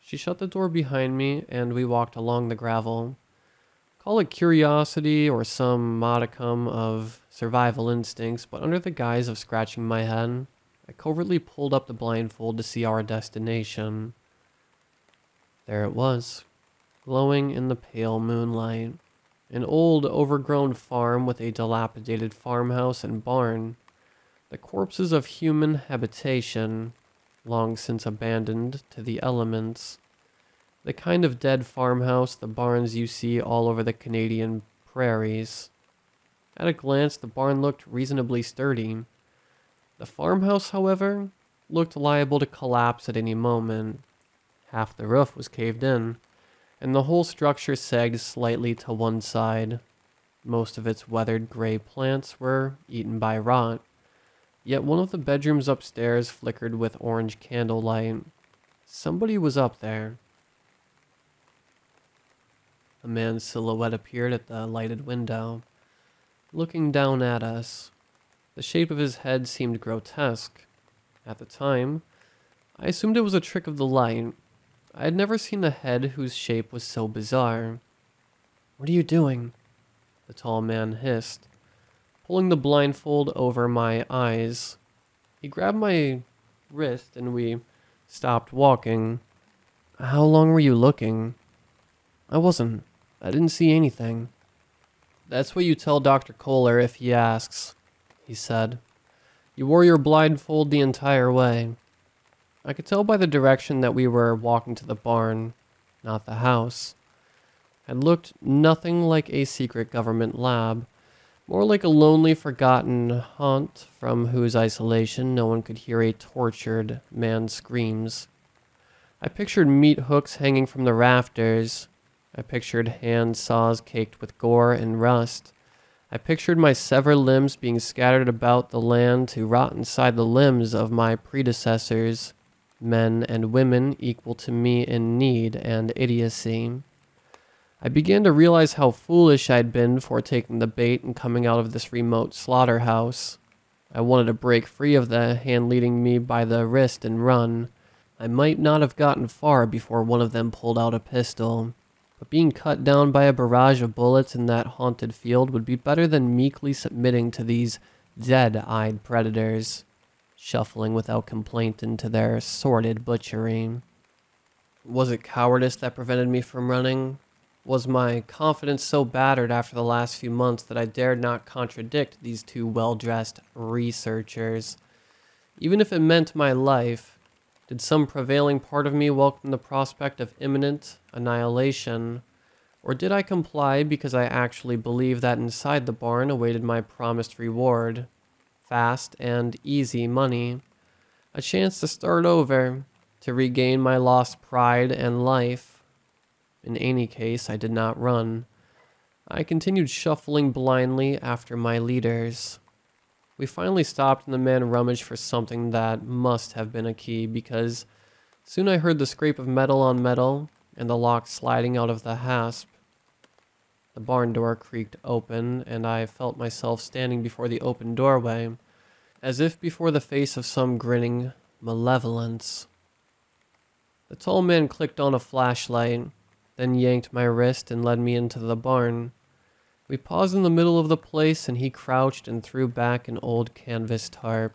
She shut the door behind me, and we walked along the gravel. Call it curiosity or some modicum of survival instincts, but under the guise of scratching my head, I covertly pulled up the blindfold to see our destination. There it was, glowing in the pale moonlight. An old, overgrown farm with a dilapidated farmhouse and barn. The corpses of human habitation, long since abandoned to the elements. The kind of dead farmhouse, the barns you see all over the Canadian prairies. At a glance, the barn looked reasonably sturdy. The farmhouse, however, looked liable to collapse at any moment. Half the roof was caved in, and the whole structure sagged slightly to one side. Most of its weathered gray plants were eaten by rot, yet one of the bedrooms upstairs flickered with orange candlelight. Somebody was up there. A man's silhouette appeared at the lighted window, looking down at us. The shape of his head seemed grotesque. At the time, I assumed it was a trick of the light. I had never seen a head whose shape was so bizarre. "What are you doing?" the tall man hissed, pulling the blindfold over my eyes. He grabbed my wrist and we stopped walking. "How long were you looking?" I didn't see anything." "That's what you tell Dr. Kohler if he asks," he said. "You wore your blindfold the entire way." I could tell by the direction that we were walking to the barn, not the house. It looked nothing like a secret government lab, more like a lonely, forgotten haunt from whose isolation no one could hear a tortured man's screams. I pictured meat hooks hanging from the rafters. I pictured hand saws caked with gore and rust. I pictured my severed limbs being scattered about the land to rot inside the limbs of my predecessors, men and women equal to me in need and idiocy. I began to realize how foolish I'd been for taking the bait and coming out of this remote slaughterhouse. I wanted to break free of the hand leading me by the wrist and run. I might not have gotten far before one of them pulled out a pistol, but being cut down by a barrage of bullets in that haunted field would be better than meekly submitting to these dead-eyed predators, shuffling without complaint into their sordid butchery. Was it cowardice that prevented me from running? Was my confidence so battered after the last few months that I dared not contradict these two well-dressed researchers? Even if it meant my life, did some prevailing part of me welcome the prospect of imminent annihilation? Or did I comply because I actually believed that inside the barn awaited my promised reward? Fast and easy money. A chance to start over, to regain my lost pride and life. In any case, I did not run. I continued shuffling blindly after my leaders. We finally stopped and the man rummaged for something that must have been a key, because soon I heard the scrape of metal on metal and the lock sliding out of the hasp. The barn door creaked open, and I felt myself standing before the open doorway, as if before the face of some grinning malevolence. The tall man clicked on a flashlight, then yanked my wrist and led me into the barn. We paused in the middle of the place, and he crouched and threw back an old canvas tarp.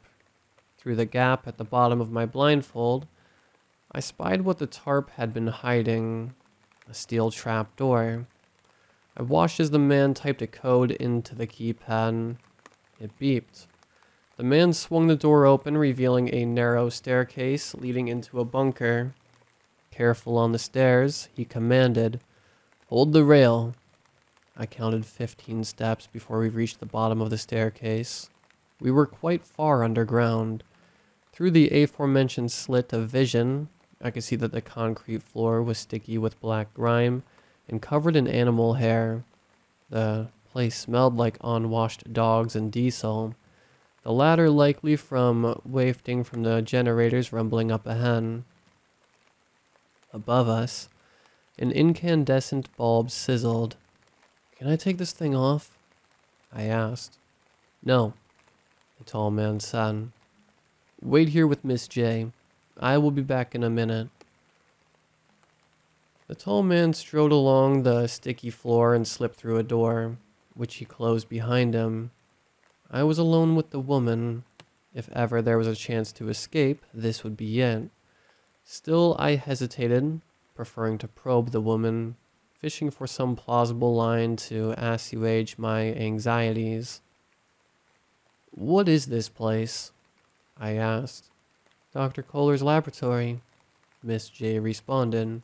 Through the gap at the bottom of my blindfold, I spied what the tarp had been hiding, a steel trap door. I watched as the man typed a code into the keypad. It beeped. The man swung the door open, revealing a narrow staircase leading into a bunker. Careful on the stairs, he commanded, "Hold the rail." I counted 15 steps before we reached the bottom of the staircase. We were quite far underground. Through the aforementioned slit of vision, I could see that the concrete floor was sticky with black grime and covered in animal hair. The place smelled like unwashed dogs and diesel. the latter likely from wafting from the generators rumbling up ahead. Above us, an incandescent bulb sizzled. "Can I take this thing off?" I asked. "No," the tall man said. "Wait here with Miss J. I will be back in a minute." The tall man strode along the sticky floor and slipped through a door, which he closed behind him. I was alone with the woman. If ever there was a chance to escape, this would be it. Still, I hesitated, preferring to probe the woman, fishing for some plausible line to assuage my anxieties. "What is this place?" I asked. "Dr. Kohler's laboratory," Miss J responded.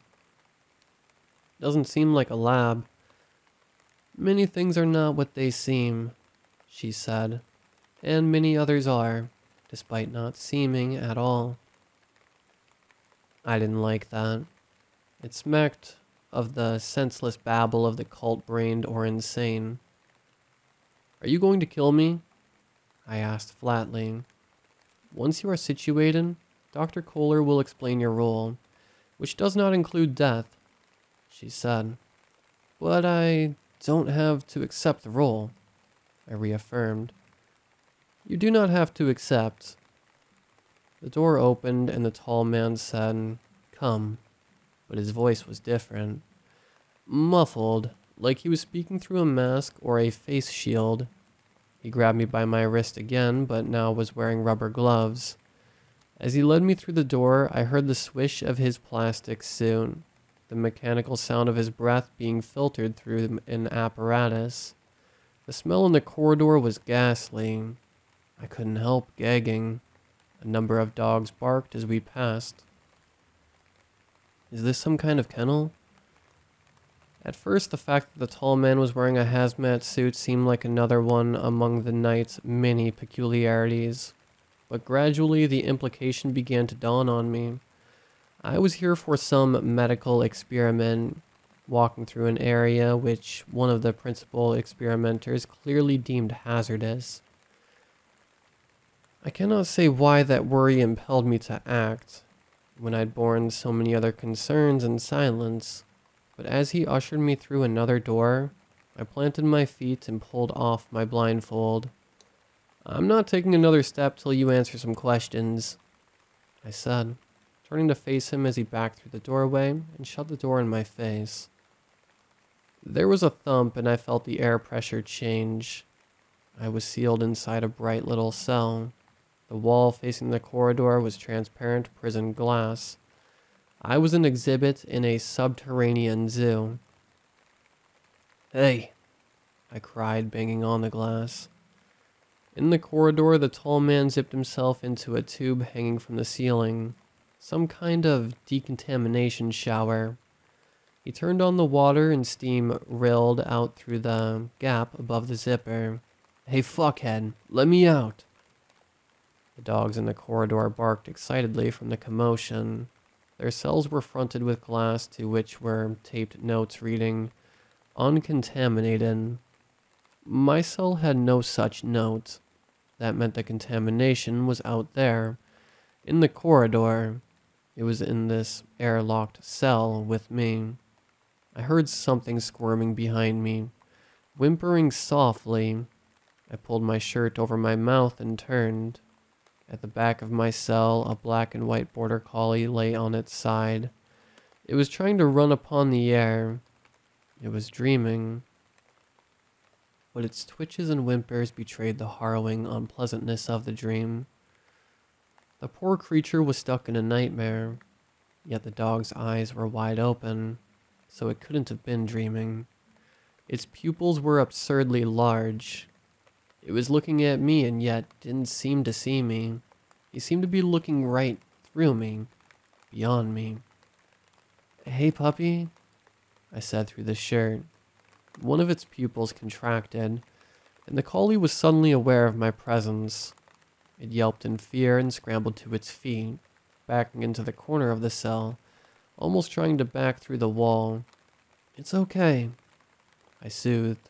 "Doesn't seem like a lab." "Many things are not what they seem," she said, "and many others are, despite not seeming at all." I didn't like that. It smacked of the senseless babble of the cult-brained or insane. "Are you going to kill me?" I asked flatly. "Once you are situated, Dr. Kohler will explain your role, which does not include death," she said. "But I don't have to accept the role," I reaffirmed. "You do not have to accept." The door opened and the tall man said, "Come," but his voice was different. Muffled, like he was speaking through a mask or a face shield. He grabbed me by my wrist again, but now was wearing rubber gloves. As he led me through the door, I heard the swish of his plastic suit, the mechanical sound of his breath being filtered through an apparatus. The smell in the corridor was ghastly. I couldn't help gagging. A number of dogs barked as we passed. "Is this some kind of kennel?" At first, the fact that the tall man was wearing a hazmat suit seemed like another one among the night's many peculiarities, but gradually the implication began to dawn on me. I was here for some medical experiment, walking through an area which one of the principal experimenters clearly deemed hazardous. I cannot say why that worry impelled me to act, when I'd borne so many other concerns in silence. But as he ushered me through another door, I planted my feet and pulled off my blindfold. "I'm not taking another step till you answer some questions," I said, turning to face him as he backed through the doorway and shut the door in my face. There was a thump and I felt the air pressure change. I was sealed inside a bright little cell. The wall facing the corridor was transparent prison glass. I was an exhibit in a subterranean zoo. "Hey!" I cried, banging on the glass. In the corridor, the tall man zipped himself into a tube hanging from the ceiling. Some kind of decontamination shower. He turned on the water and steam rilled out through the gap above the zipper. "Hey, fuckhead, let me out!" The dogs in the corridor barked excitedly from the commotion. Their cells were fronted with glass to which were taped notes reading, "Uncontaminated." My cell had no such note. That meant the contamination was out there, in the corridor. It was in this airlocked cell with me. I heard something squirming behind me, whimpering softly. I pulled my shirt over my mouth and turned. At the back of my cell, a black and white border collie lay on its side. It was trying to run upon the air. It was dreaming. But its twitches and whimpers betrayed the harrowing unpleasantness of the dream. The poor creature was stuck in a nightmare, yet the dog's eyes were wide open, so it couldn't have been dreaming. Its pupils were absurdly large. It was looking at me and yet didn't seem to see me. He seemed to be looking right through me, beyond me. "Hey, puppy," I said through the shirt. One of its pupils contracted, and the collie was suddenly aware of my presence. It yelped in fear and scrambled to its feet, backing into the corner of the cell, almost trying to back through the wall. "It's okay," I soothed.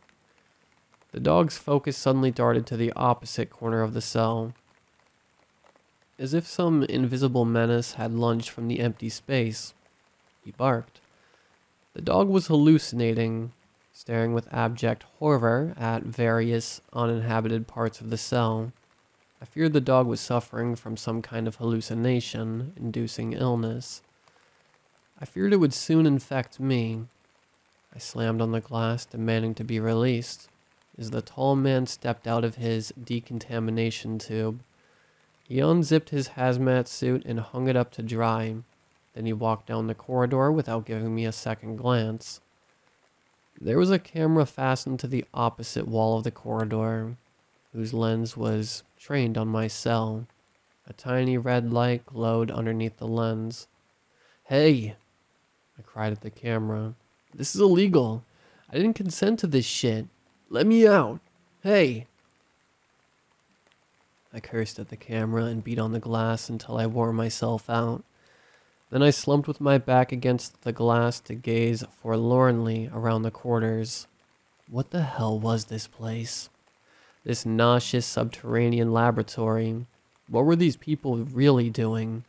The dog's focus suddenly darted to the opposite corner of the cell. As if some invisible menace had lunged from the empty space, he barked. The dog was hallucinating, staring with abject horror at various uninhabited parts of the cell. I feared the dog was suffering from some kind of hallucination, inducing illness. I feared it would soon infect me. I slammed on the glass, demanding to be released, as the tall man stepped out of his decontamination tube. He unzipped his hazmat suit and hung it up to dry. Then he walked down the corridor without giving me a second glance. There was a camera fastened to the opposite wall of the corridor, whose lens was trained on my cell. A tiny red light glowed underneath the lens. "Hey!" I cried at the camera. "This is illegal. I didn't consent to this shit. Let me out. Hey!" I cursed at the camera and beat on the glass until I wore myself out. Then I slumped with my back against the glass to gaze forlornly around the quarters. What the hell was this place? This nauseous subterranean laboratory. What were these people really doing?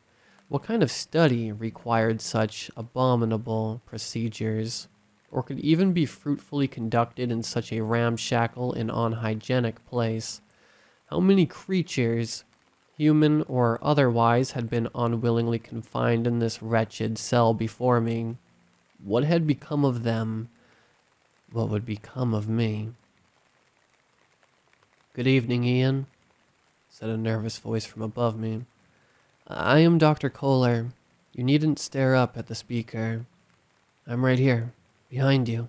What kind of study required such abominable procedures, or could even be fruitfully conducted in such a ramshackle and unhygienic place? How many creatures, human or otherwise, had been unwillingly confined in this wretched cell before me? What had become of them? What would become of me? "Good evening, Ian," said a nervous voice from above me. "I am Dr. Kohler. You needn't stare up at the speaker. I'm right here, behind you."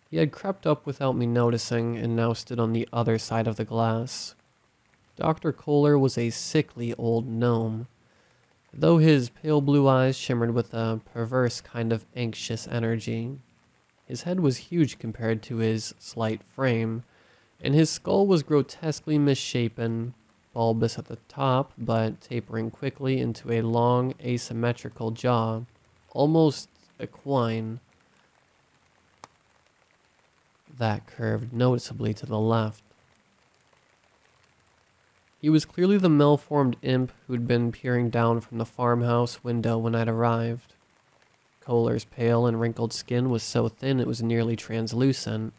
He had crept up without me noticing and now stood on the other side of the glass. Dr. Kohler was a sickly old gnome, though his pale blue eyes shimmered with a perverse kind of anxious energy. His head was huge compared to his slight frame, and his skull was grotesquely misshapen, bulbous at the top, but tapering quickly into a long, asymmetrical jaw, almost equine, that curved noticeably to the left. He was clearly the malformed imp who'd been peering down from the farmhouse window when I'd arrived. Kohler's pale and wrinkled skin was so thin it was nearly translucent,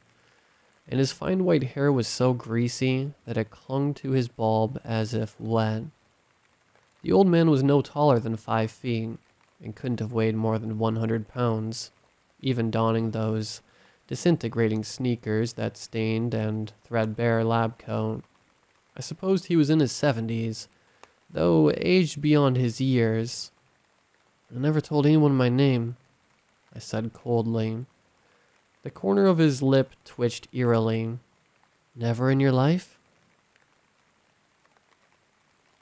and his fine white hair was so greasy that it clung to his bulb as if wet. The old man was no taller than 5 feet, and couldn't have weighed more than 100 pounds, even donning those disintegrating sneakers, that stained and threadbare lab coat. I supposed he was in his 70s, though aged beyond his years. "I never told anyone my name," I said coldly. The corner of his lip twitched eerily. "Never in your life?"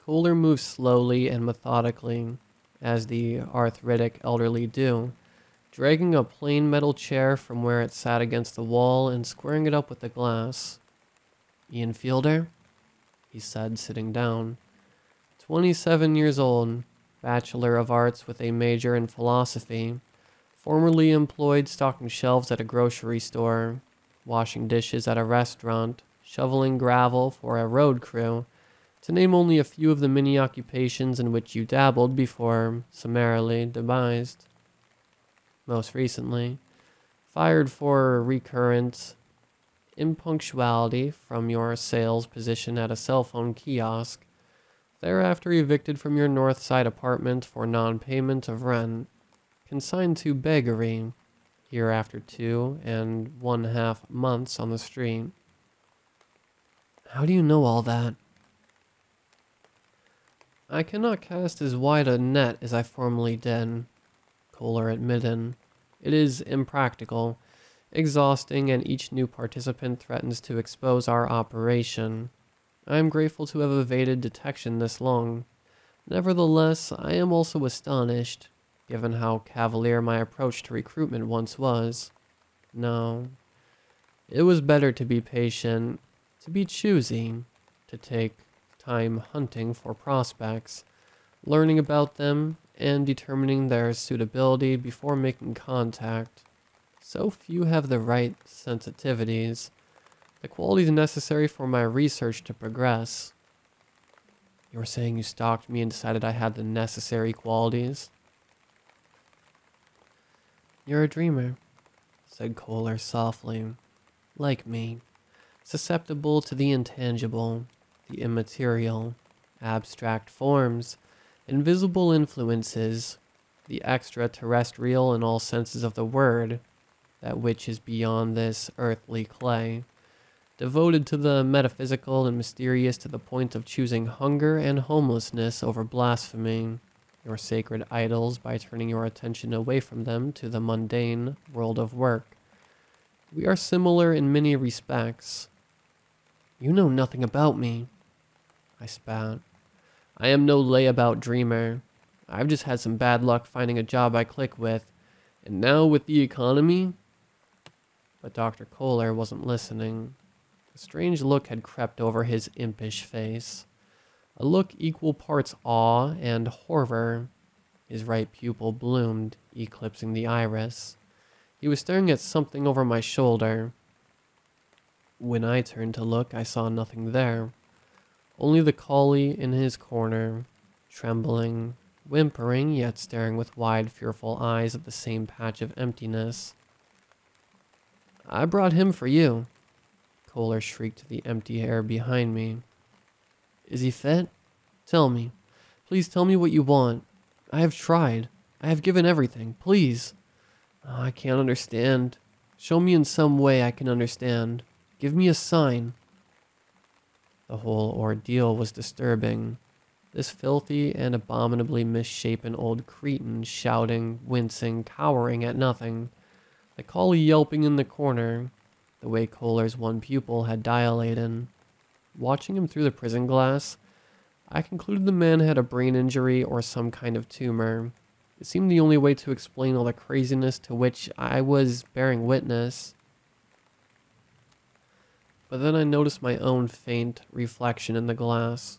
Kohler moved slowly and methodically, as the arthritic elderly do, dragging a plain metal chair from where it sat against the wall and squaring it up with the glass. "Ian Fielder?" he said, sitting down. 27 years old, Bachelor of Arts with a major in philosophy, formerly employed stocking shelves at a grocery store, washing dishes at a restaurant, shoveling gravel for a road crew, to name only a few of the many occupations in which you dabbled before summarily demised. Most recently, fired for recurrent impunctuality from your sales position at a cell phone kiosk, thereafter evicted from your north side apartment for non-payment of rent, consigned to beggary, hereafter 2.5 months on the street. "How do you know all that?" "I cannot cast as wide a net as I formerly did," Kohler admitted. "It is impractical, exhausting, and each new participant threatens to expose our operation. I am grateful to have evaded detection this long. Nevertheless, I am also astonished, given how cavalier my approach to recruitment once was. No, it was better to be patient, to be choosy, to take time hunting for prospects, learning about them, and determining their suitability before making contact. So few have the right sensitivities. The qualities necessary for my research to progress. You were saying you stalked me and decided I had the necessary qualities? You're a dreamer, said Kohler softly. Like me. Susceptible to the intangible, the immaterial, abstract forms, invisible influences, the extraterrestrial in all senses of the word, that which is beyond this earthly clay, devoted to the metaphysical and mysterious to the point of choosing hunger and homelessness over blasphemy, your sacred idols by turning your attention away from them to the mundane world of work. We are similar in many respects. You know nothing about me, I spat. I am no layabout dreamer. I've just had some bad luck finding a job I click with, and now with the economy. But Dr. Kohler wasn't listening. A strange look had crept over his impish face. A look equal parts awe and horror. His right pupil bloomed, eclipsing the iris. He was staring at something over my shoulder. When I turned to look, I saw nothing there. Only the collie in his corner, trembling, whimpering, yet staring with wide, fearful eyes at the same patch of emptiness. I brought him for you, Kohler shrieked to the empty air behind me. Is he fit? Tell me. Please tell me what you want. I have tried. I have given everything. Please. Oh, I can't understand. Show me in some way I can understand. Give me a sign. The whole ordeal was disturbing. This filthy and abominably misshapen old cretin shouting, wincing, cowering at nothing. The collie yelping in the corner, the way Kohler's one pupil had dilated. Watching him through the prison glass, I concluded the man had a brain injury or some kind of tumor. It seemed the only way to explain all the craziness to which I was bearing witness. But then I noticed my own faint reflection in the glass,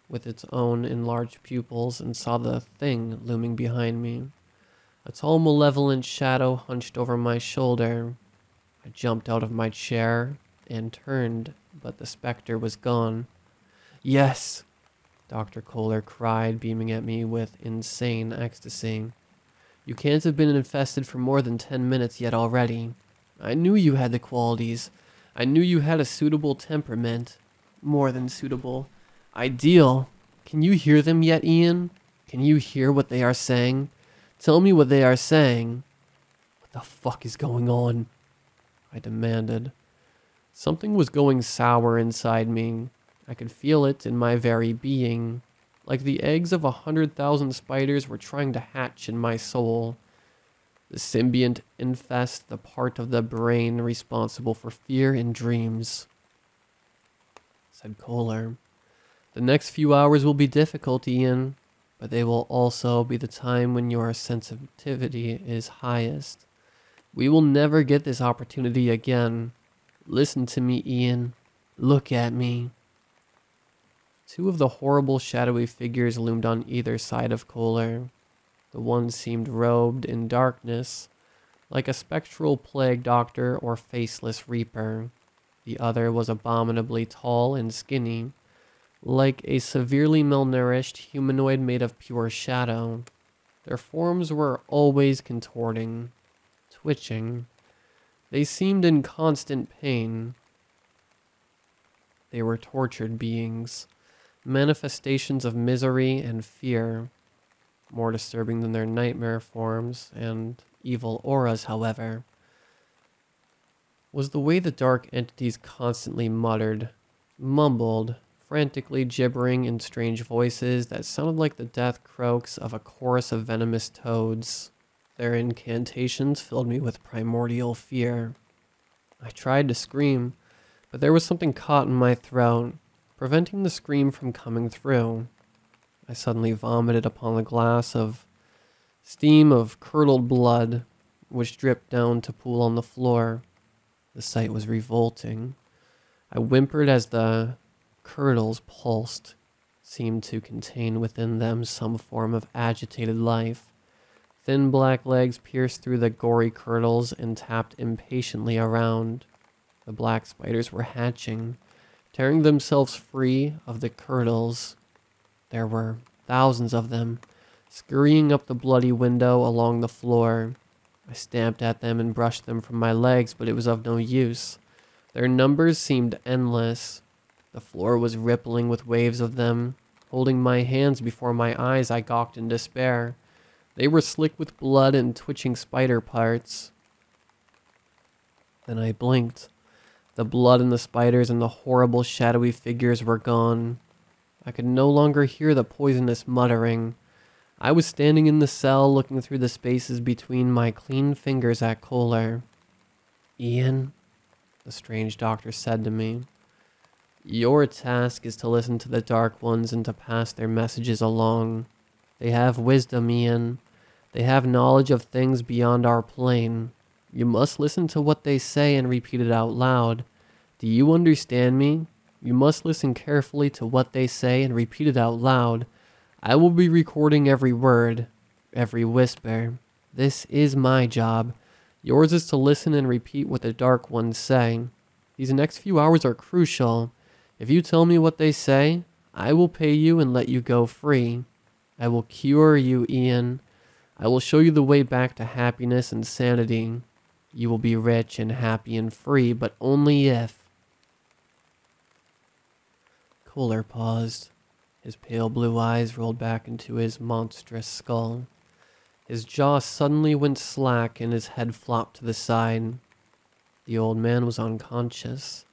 with its own enlarged pupils, and saw the thing looming behind me. A tall, malevolent shadow hunched over my shoulder. I jumped out of my chair and turned, but the specter was gone. Yes, Dr. Kohler cried, beaming at me with insane ecstasy. You can't have been infested for more than 10 minutes yet already. I knew you had the qualities. I knew you had a suitable temperament. More than suitable. Ideal. Can you hear them yet, Ian? Can you hear what they are saying? Tell me what they are saying. What the fuck is going on? I demanded. Something was going sour inside me. I could feel it in my very being. Like the eggs of 100,000 spiders were trying to hatch in my soul. The symbiont infest the part of the brain responsible for fear and dreams. Said Kohler. The next few hours will be difficult, Ian, but they will also be the time when your sensitivity is highest. We will never get this opportunity again. Listen to me, Ian. Look at me. Two of the horrible shadowy figures loomed on either side of Kohler. The one seemed robed in darkness, like a spectral plague doctor or faceless reaper. The other was abominably tall and skinny, like a severely malnourished humanoid made of pure shadow. Their forms were always contorting, twitching. They seemed in constant pain. They were tortured beings, manifestations of misery and fear. More disturbing than their nightmare forms and evil auras, however, was the way the dark entities constantly muttered, mumbled, frantically gibbering in strange voices that sounded like the death croaks of a chorus of venomous toads. Their incantations filled me with primordial fear. I tried to scream, but there was something caught in my throat, preventing the scream from coming through. I suddenly vomited upon the glass of steam of curdled blood, which dripped down to pool on the floor. The sight was revolting. I whimpered as the curdles pulsed, seemed to contain within them some form of agitated life. Thin black legs pierced through the gory curdles and tapped impatiently around. The black spiders were hatching, tearing themselves free of the curdles. There were thousands of them, scurrying up the bloody window along the floor. I stamped at them and brushed them from my legs, but it was of no use. Their numbers seemed endless. The floor was rippling with waves of them. Holding my hands before my eyes, I gawked in despair. They were slick with blood and twitching spider parts. Then I blinked. The blood and the spiders and the horrible shadowy figures were gone. I could no longer hear the poisonous muttering. I was standing in the cell looking through the spaces between my clean fingers at Kohler. "Ian," the strange doctor said to me, "your task is to listen to the Dark Ones and to pass their messages along. They have wisdom, Ian. They have knowledge of things beyond our plane. You must listen to what they say and repeat it out loud. Do you understand me? You must listen carefully to what they say and repeat it out loud. I will be recording every word, every whisper. This is my job. Yours is to listen and repeat what the Dark Ones say. These next few hours are crucial. If you tell me what they say, I will pay you and let you go free. I will cure you, Ian. I will show you the way back to happiness and sanity. You will be rich and happy and free, but only if..." Kohler paused. His pale blue eyes rolled back into his monstrous skull. His jaw suddenly went slack and his head flopped to the side. The old man was unconscious.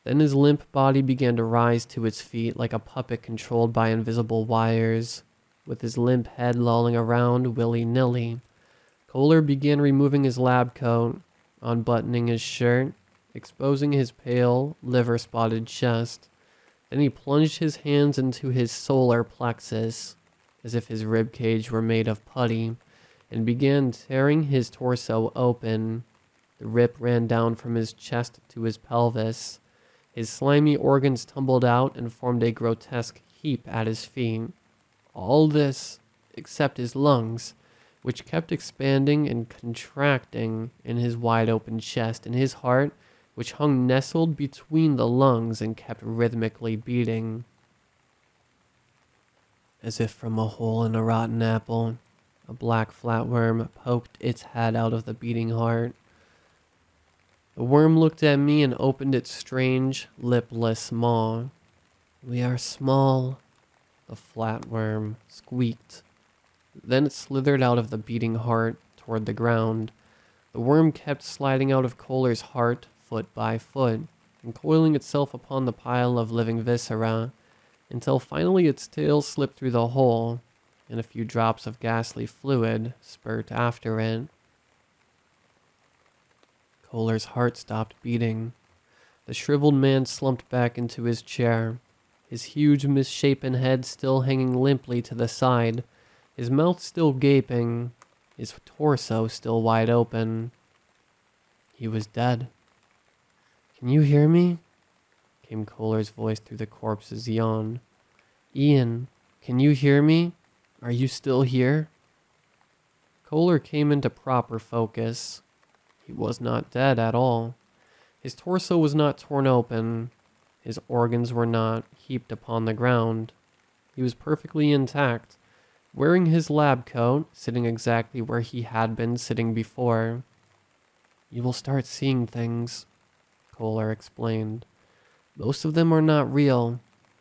Then his limp body began to rise to its feet like a puppet controlled by invisible wires, with his limp head lolling around willy-nilly. Kohler began removing his lab coat, unbuttoning his shirt, exposing his pale, liver-spotted chest. Then he plunged his hands into his solar plexus, as if his ribcage were made of putty, and began tearing his torso open. The rip ran down from his chest to his pelvis. His slimy organs tumbled out and formed a grotesque heap at his feet. All this, except his lungs, which kept expanding and contracting in his wide-open chest, and his heart, which hung nestled between the lungs and kept rhythmically beating. As if from a hole in a rotten apple, a black flatworm poked its head out of the beating heart. The worm looked at me and opened its strange, lipless maw. "We are small," the flatworm squeaked. Then it slithered out of the beating heart toward the ground. The worm kept sliding out of Kohler's heart, foot by foot, and coiling itself upon the pile of living viscera, until finally its tail slipped through the hole, and a few drops of ghastly fluid spurt after it. Kohler's heart stopped beating. The shriveled man slumped back into his chair, his huge misshapen head still hanging limply to the side, his mouth still gaping, his torso still wide open. He was dead. "Can you hear me?" came Kohler's voice through the corpse's yawn. "Ian, can you hear me? Are you still here?" Kohler came into proper focus. He was not dead at all. His torso was not torn open. His organs were not heaped upon the ground. He was perfectly intact, wearing his lab coat, sitting exactly where he had been sitting before. "You will start seeing things," Kohler explained. "Most of them are not real.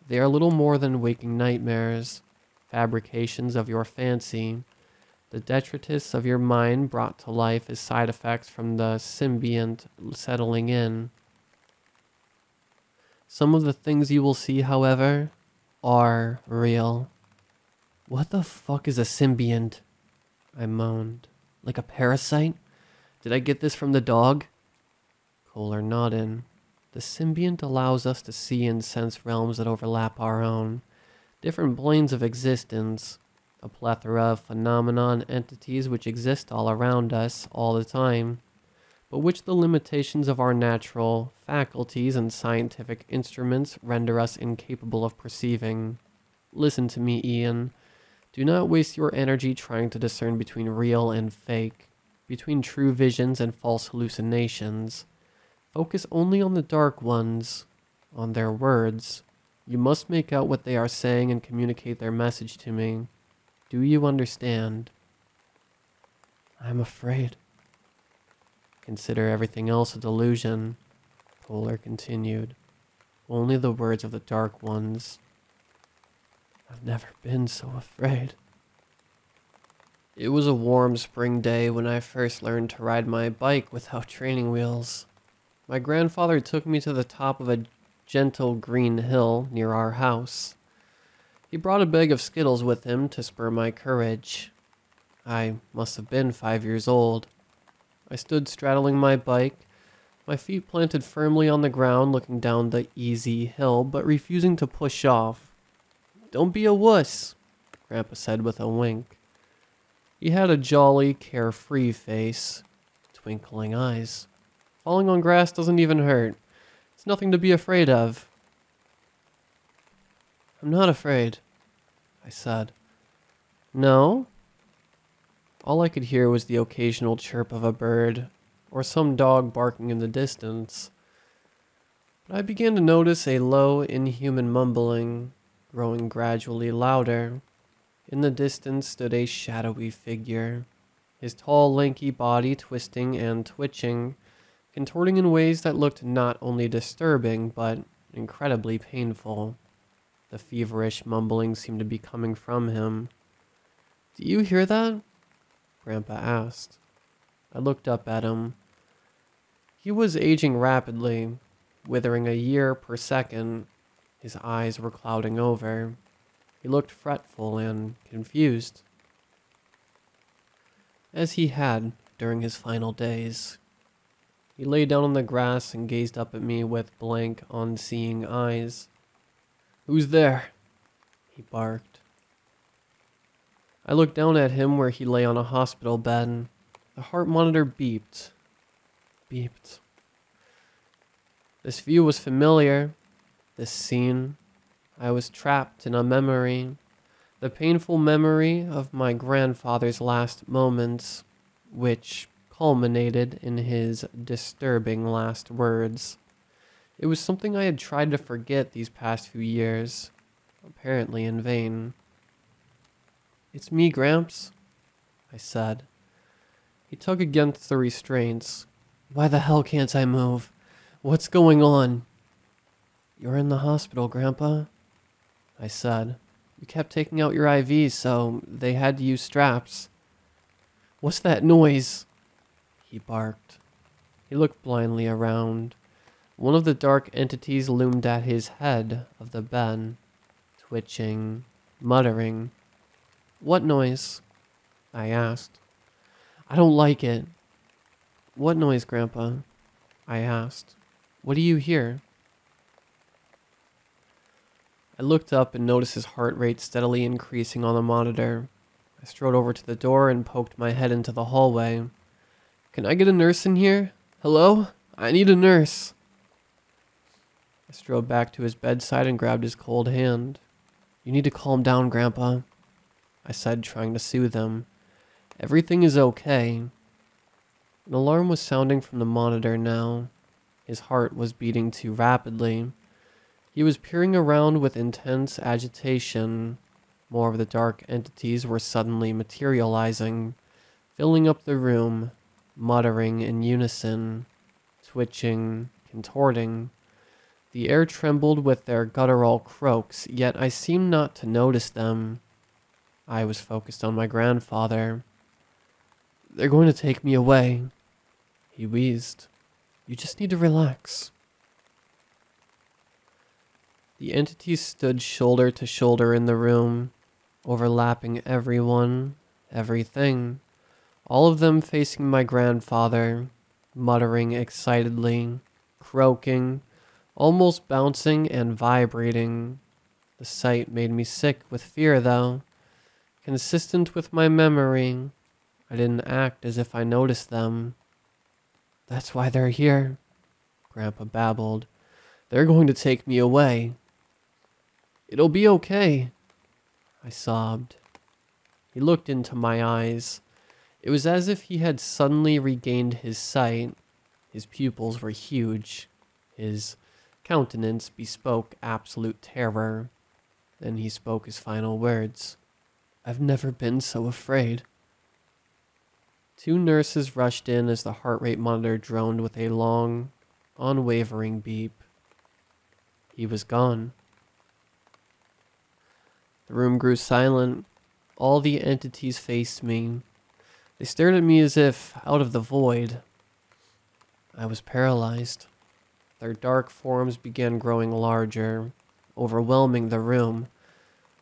They are little more than waking nightmares, fabrications of your fancy, the detritus of your mind brought to life as side effects from the symbiont settling in. Some of the things you will see, however, are real." "What the fuck is a symbiont?" I moaned. "Like a parasite? Did I get this from the dog?" Kohler nodded. "The symbiont allows us to see and sense realms that overlap our own, different planes of existence, a plethora of phenomena and entities which exist all around us all the time, but which the limitations of our natural faculties and scientific instruments render us incapable of perceiving. Listen to me, Ian. Do not waste your energy trying to discern between real and fake, between true visions and false hallucinations. Focus only on the dark ones, on their words. You must make out what they are saying and communicate their message to me. Do you understand? I'm afraid. Consider everything else a delusion, Polar continued. Only the words of the dark ones. I've never been so afraid. It was a warm spring day when I first learned to ride my bike without training wheels. My grandfather took me to the top of a gentle green hill near our house. He brought a bag of Skittles with him to spur my courage. I must have been 5 years old. I stood straddling my bike, my feet planted firmly on the ground, looking down the easy hill, but refusing to push off. Don't be a wuss, Grandpa said with a wink. He had a jolly, carefree face, twinkling eyes. Falling on grass doesn't even hurt. It's nothing to be afraid of. I'm not afraid, I said. No? All I could hear was the occasional chirp of a bird, or some dog barking in the distance. But I began to notice a low, inhuman mumbling, growing gradually louder. In the distance stood a shadowy figure, his tall, lanky body twisting and twitching, contorting in ways that looked not only disturbing, but incredibly painful. The feverish mumbling seemed to be coming from him. Do you hear that? Grandpa asked. I looked up at him. He was aging rapidly, withering a year per second. His eyes were clouding over. He looked fretful and confused, as he had during his final days. He lay down on the grass and gazed up at me with blank, unseeing eyes. Who's there? He barked. I looked down at him where he lay on a hospital bed. The heart monitor beeped. Beeped. This view was familiar. This scene. I was trapped in a memory. The painful memory of my grandfather's last moments, which culminated in his disturbing last words. It was something I had tried to forget these past few years, apparently in vain. It's me, Gramps, I said. He tugged against the restraints. Why the hell can't I move? What's going on? You're in the hospital, Grandpa, I said. You kept taking out your IVs, so they had to use straps. What's that noise? He barked. He looked blindly around. One of the dark entities loomed at his head of the bed, twitching, muttering. What noise? I asked. I don't like it. What noise, Grandpa? I asked. What do you hear? I looked up and noticed his heart rate steadily increasing on the monitor. I strode over to the door and poked my head into the hallway. Can I get a nurse in here? Hello? I need a nurse. I strode back to his bedside and grabbed his cold hand. You need to calm down, Grandpa, I said, trying to soothe him. Everything is okay. An alarm was sounding from the monitor now. His heart was beating too rapidly. He was peering around with intense agitation. More of the dark entities were suddenly materializing, filling up the room, muttering in unison, twitching, contorting. The air trembled with their guttural croaks, yet I seemed not to notice them. I was focused on my grandfather. They're going to take me away, he wheezed. You just need to relax. The entities stood shoulder to shoulder in the room, overlapping everyone, everything, all of them facing my grandfather, muttering excitedly, croaking, almost bouncing and vibrating. The sight made me sick with fear, though. Consistent with my memory, I didn't act as if I noticed them. That's why they're here, Grandpa babbled. They're going to take me away. It'll be okay, I sobbed. He looked into my eyes. It was as if he had suddenly regained his sight. His pupils were huge. His countenance bespoke absolute terror. Then he spoke his final words. "I've never been so afraid." 2 nurses rushed in as the heart rate monitor droned with a long, unwavering beep. He was gone. The room grew silent. All the entities faced me. They stared at me as if out of the void. I was paralyzed. Their dark forms began growing larger, overwhelming the room,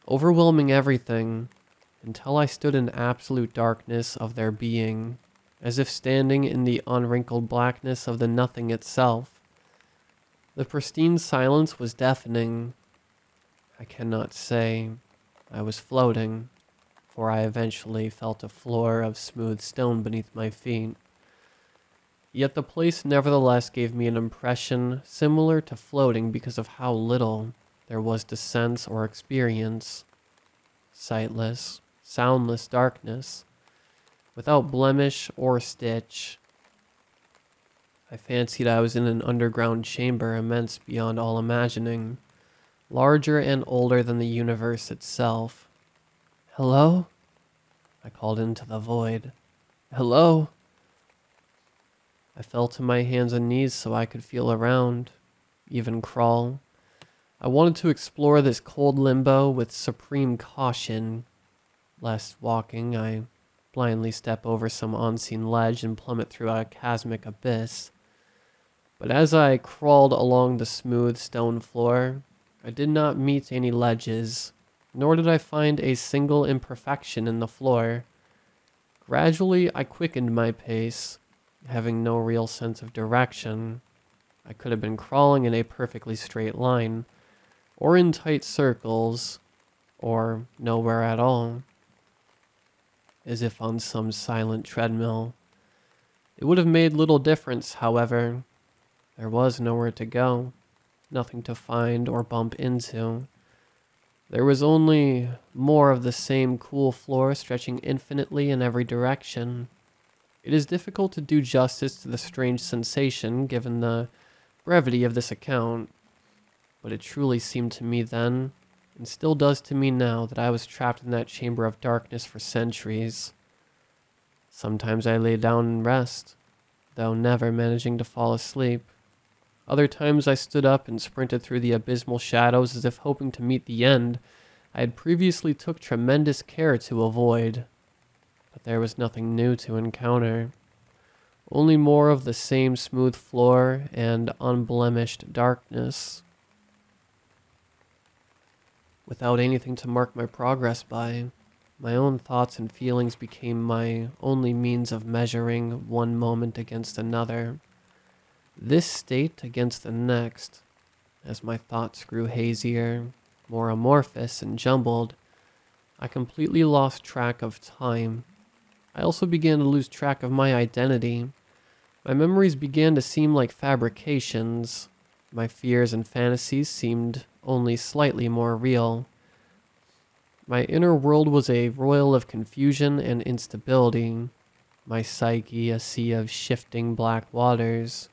overwhelming everything, until I stood in absolute darkness of their being, as if standing in the unwrinkled blackness of the nothing itself. The pristine silence was deafening. I cannot say I was floating, for I eventually felt a floor of smooth stone beneath my feet. Yet the place nevertheless gave me an impression similar to floating because of how little there was to sense or experience. Sightless, soundless darkness, without blemish or stitch. I fancied I was in an underground chamber immense beyond all imagining, larger and older than the universe itself. "Hello?" I called into the void. "Hello?" I fell to my hands and knees so I could feel around, even crawl. I wanted to explore this cold limbo with supreme caution, lest walking I blindly step over some unseen ledge and plummet through a chasmic abyss. But as I crawled along the smooth stone floor, I did not meet any ledges, nor did I find a single imperfection in the floor. Gradually, I quickened my pace, having no real sense of direction. I could have been crawling in a perfectly straight line, or in tight circles, or nowhere at all, as if on some silent treadmill. It would have made little difference, however. There was nowhere to go, nothing to find or bump into. There was only more of the same cool floor stretching infinitely in every direction. It is difficult to do justice to the strange sensation given the brevity of this account, but it truly seemed to me then, and still does to me now, that I was trapped in that chamber of darkness for centuries. Sometimes I lay down and rest, though never managing to fall asleep. Other times I stood up and sprinted through the abysmal shadows as if hoping to meet the end I had previously took tremendous care to avoid. But there was nothing new to encounter. Only more of the same smooth floor and unblemished darkness. Without anything to mark my progress by, my own thoughts and feelings became my only means of measuring one moment against another. This state against the next. As my thoughts grew hazier, more amorphous and jumbled, I completely lost track of time. I also began to lose track of my identity. My memories began to seem like fabrications. My fears and fantasies seemed only slightly more real. My inner world was a roil of confusion and instability. My psyche a sea of shifting black waters.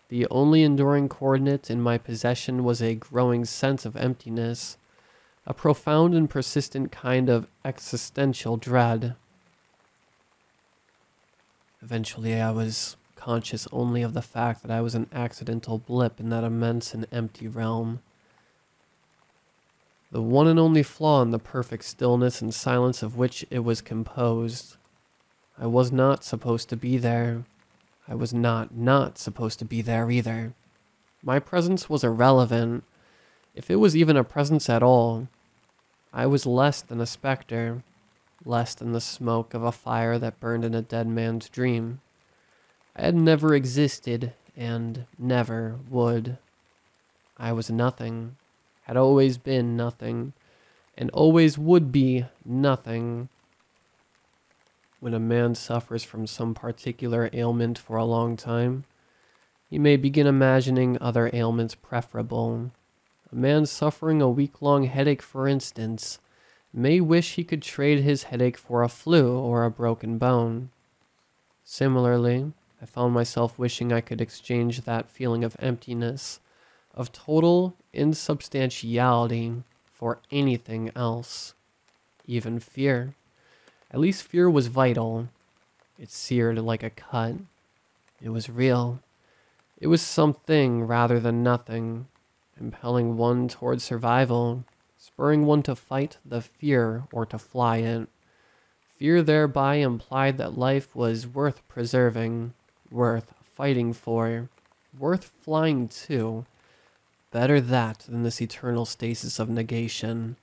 The only enduring coordinate in my possession was a growing sense of emptiness, a profound and persistent kind of existential dread. Eventually, I was conscious only of the fact that I was an accidental blip in that immense and empty realm. The one and only flaw in the perfect stillness and silence of which it was composed. I was not supposed to be there. I was not supposed to be there either. My presence was irrelevant, if it was even a presence at all. I was less than a specter, less than the smoke of a fire that burned in a dead man's dream. I had never existed and never would. I was nothing, had always been nothing, and always would be nothing. When a man suffers from some particular ailment for a long time, he may begin imagining other ailments preferable. A man suffering a week-long headache, for instance, may wish he could trade his headache for a flu or a broken bone. Similarly, I found myself wishing I could exchange that feeling of emptiness, of total insubstantiality, for anything else, even fear. At least fear was vital. It seared like a cut. It was real. It was something rather than nothing, impelling one towards survival, spurring one to fight the fear or to fly it. Fear thereby implied that life was worth preserving, worth fighting for, worth flying to. Better that than this eternal stasis of negation,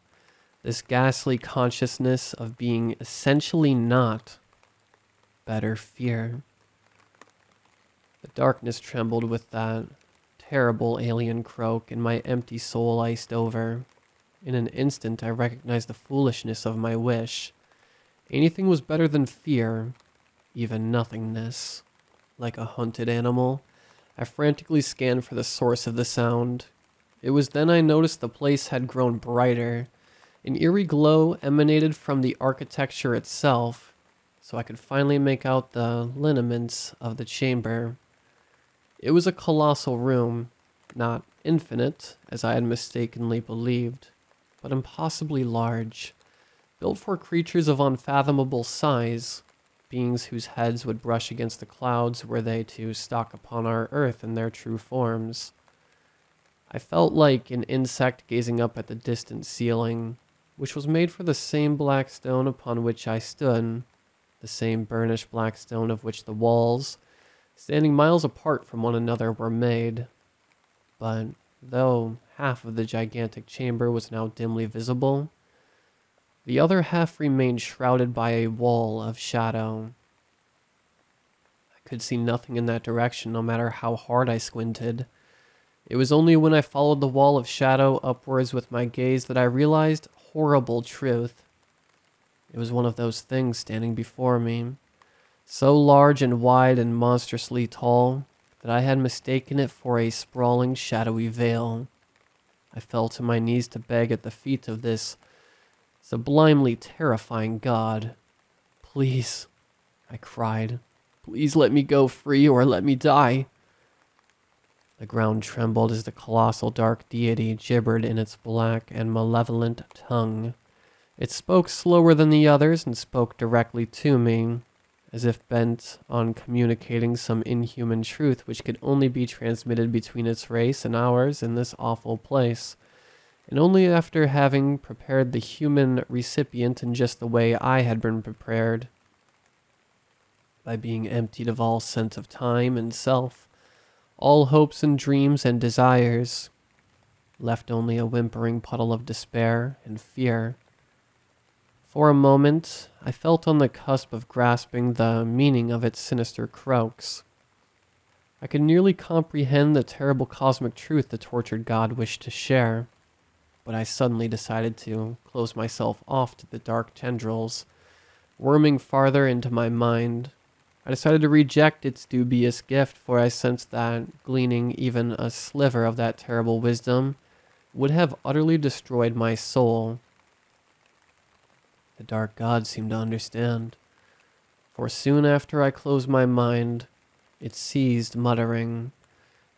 this ghastly consciousness of being essentially not. Better fear. The darkness trembled with that terrible alien croak, and my empty soul iced over. In an instant, I recognized the foolishness of my wish. Anything was better than fear, even nothingness. Like a hunted animal, I frantically scanned for the source of the sound. It was then I noticed the place had grown brighter. An eerie glow emanated from the architecture itself, so I could finally make out the lineaments of the chamber. It was a colossal room, not infinite, as I had mistakenly believed, but impossibly large, built for creatures of unfathomable size, beings whose heads would brush against the clouds were they to stalk upon our earth in their true forms. I felt like an insect gazing up at the distant ceiling, which was made for the same black stone upon which I stood, the same burnished black stone of which the walls, standing miles apart from one another, were made. But though half of the gigantic chamber was now dimly visible, the other half remained shrouded by a wall of shadow. I could see nothing in that direction, no matter how hard I squinted. It was only when I followed the wall of shadow upwards with my gaze that I realized horrible truth. It was one of those things standing before me, so large and wide and monstrously tall that I had mistaken it for a sprawling shadowy veil. I fell to my knees to beg at the feet of this sublimely terrifying god. "Please," I cried, "please let me go free or let me die." The ground trembled as the colossal dark deity gibbered in its black and malevolent tongue. It spoke slower than the others and spoke directly to me, as if bent on communicating some inhuman truth which could only be transmitted between its race and ours in this awful place, and only after having prepared the human recipient in just the way I had been prepared. By being emptied of all sense of time and self, all hopes and dreams and desires, left only a whimpering puddle of despair and fear. For a moment, I felt on the cusp of grasping the meaning of its sinister croaks. I could nearly comprehend the terrible cosmic truth the tortured god wished to share, but I suddenly decided to close myself off to the dark tendrils, worming farther into my mind. I decided to reject its dubious gift, for I sensed that gleaning even a sliver of that terrible wisdom would have utterly destroyed my soul. The dark god seemed to understand, for soon after I closed my mind, it ceased muttering,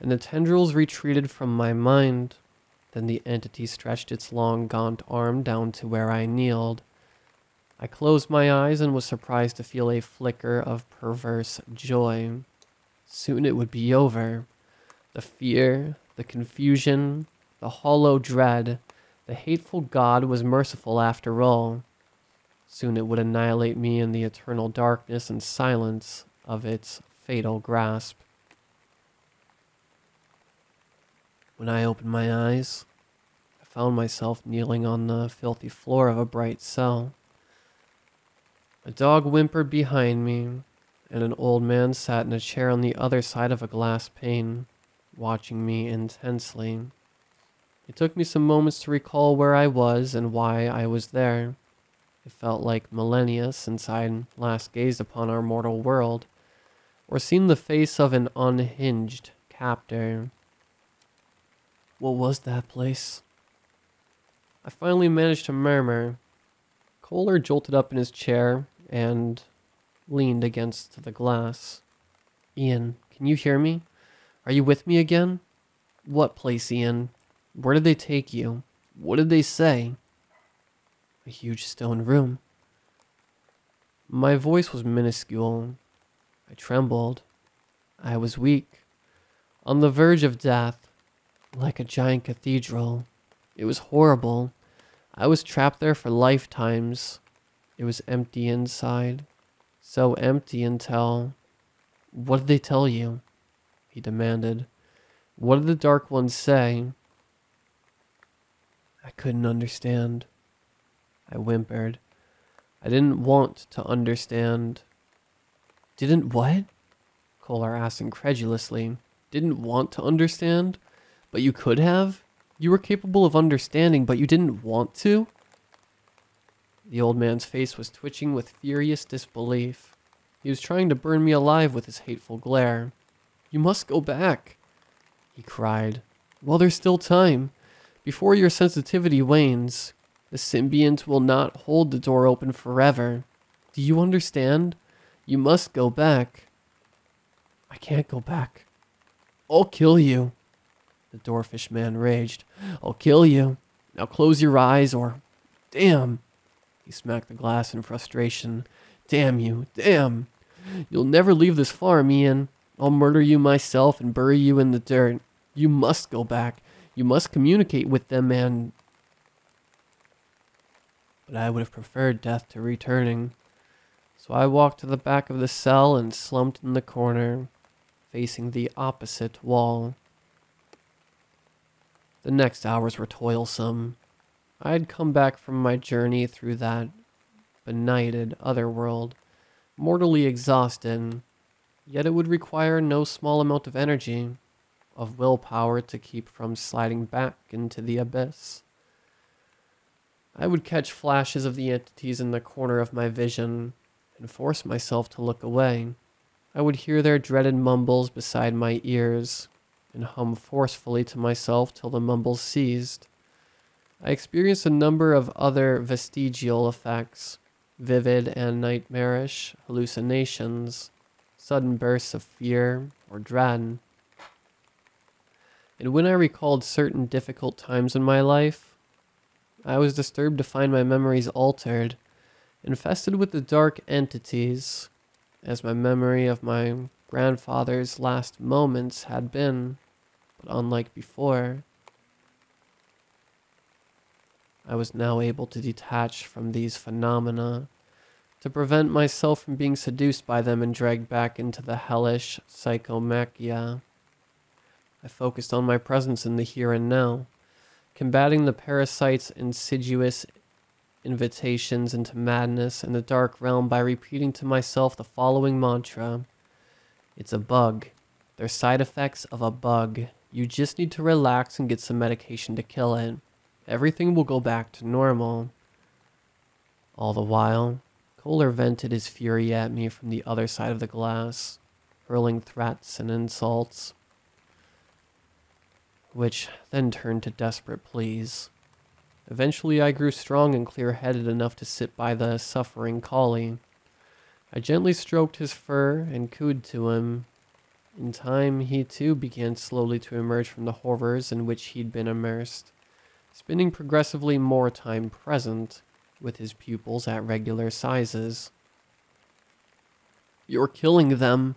and the tendrils retreated from my mind. Then the entity stretched its long, gaunt arm down to where I kneeled. I closed my eyes and was surprised to feel a flicker of perverse joy. Soon it would be over. The fear, the confusion, the hollow dread, the hateful god was merciful after all. Soon it would annihilate me in the eternal darkness and silence of its fatal grasp. When I opened my eyes, I found myself kneeling on the filthy floor of a bright cell. A dog whimpered behind me, and an old man sat in a chair on the other side of a glass pane, watching me intensely. It took me some moments to recall where I was and why I was there. It felt like millennia since I'd last gazed upon our mortal world, or seen the face of an unhinged captor. What was that place? I finally managed to murmur. Kohler jolted up in his chair and leaned against the glass. Ian, can you hear me? Are you with me again? What place, Ian? Where did they take you? What did they say? A huge stone room. My voice was minuscule. I trembled. I was weak. On the verge of death. Like a giant cathedral. It was horrible. I was trapped there for lifetimes. It was empty inside. So empty until... What did they tell you? He demanded. What did the Dark Ones say? I couldn't understand. I whimpered. I didn't want to understand. Didn't what? Kohler asked incredulously. Didn't want to understand? But you could have? You were capable of understanding, but you didn't want to? The old man's face was twitching with furious disbelief. He was trying to burn me alive with his hateful glare. You must go back, he cried. While there's still time. Before your sensitivity wanes. The symbiont will not hold the door open forever. Do you understand? You must go back. I can't go back. I'll kill you. The dwarfish man raged. I'll kill you. Now close your eyes or... Damn. He smacked the glass in frustration. Damn you. Damn. You'll never leave this farm, Ian. I'll murder you myself and bury you in the dirt. You must go back. You must communicate with them and... But I would have preferred death to returning. So I walked to the back of the cell and slumped in the corner, facing the opposite wall. The next hours were toilsome. I had come back from my journey through that benighted otherworld, mortally exhausted, yet it would require no small amount of energy, of willpower to keep from sliding back into the abyss. I would catch flashes of the entities in the corner of my vision and force myself to look away. I would hear their dreaded mumbles beside my ears and hum forcefully to myself till the mumbles ceased. I experienced a number of other vestigial effects, vivid and nightmarish hallucinations, sudden bursts of fear or dread. And when I recalled certain difficult times in my life, I was disturbed to find my memories altered, infested with the dark entities, as my memory of my grandfather's last moments had been, but unlike before. I was now able to detach from these phenomena, to prevent myself from being seduced by them and dragged back into the hellish psychomachia. I focused on my presence in the here and now, combating the parasite's insidious invitations into madness in the dark realm by repeating to myself the following mantra. It's a bug. They're side effects of a bug. You just need to relax and get some medication to kill it. Everything will go back to normal. All the while, Kohler vented his fury at me from the other side of the glass, hurling threats and insults, which then turned to desperate pleas. Eventually I grew strong and clear-headed enough to sit by the suffering collie. I gently stroked his fur and cooed to him. In time, he too began slowly to emerge from the horrors in which he'd been immersed, spending progressively more time present, with his pupils at regular sizes. You're killing them,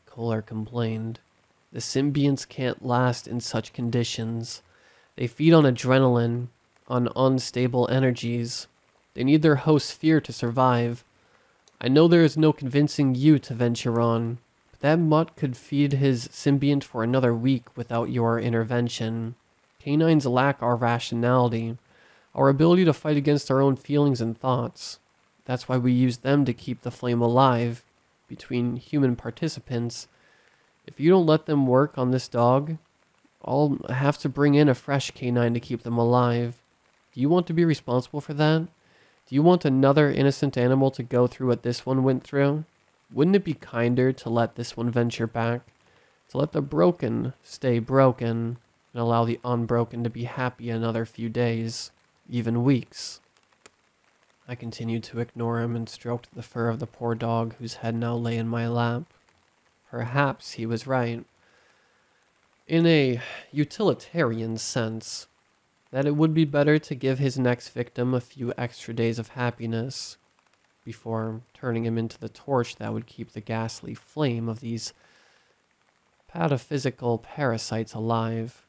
Kohler complained. The symbionts can't last in such conditions. They feed on adrenaline, on unstable energies. They need their host's fear to survive. I know there is no convincing you to venture on, but that mutt could feed his symbiont for another week without your intervention. Canines lack our rationality, our ability to fight against our own feelings and thoughts. That's why we use them to keep the flame alive between human participants. If you don't let them work on this dog, I'll have to bring in a fresh canine to keep them alive. Do you want to be responsible for that? Do you want another innocent animal to go through what this one went through? Wouldn't it be kinder to let this one venture back? To let the broken stay broken, and allow the unbroken to be happy another few days, even weeks? I continued to ignore him and stroked the fur of the poor dog whose head now lay in my lap. perhaps he was right. In a utilitarian sense, that it would be better to give his next victim a few extra days of happiness before turning him into the torch that would keep the ghastly flame of these pataphysical parasites alive.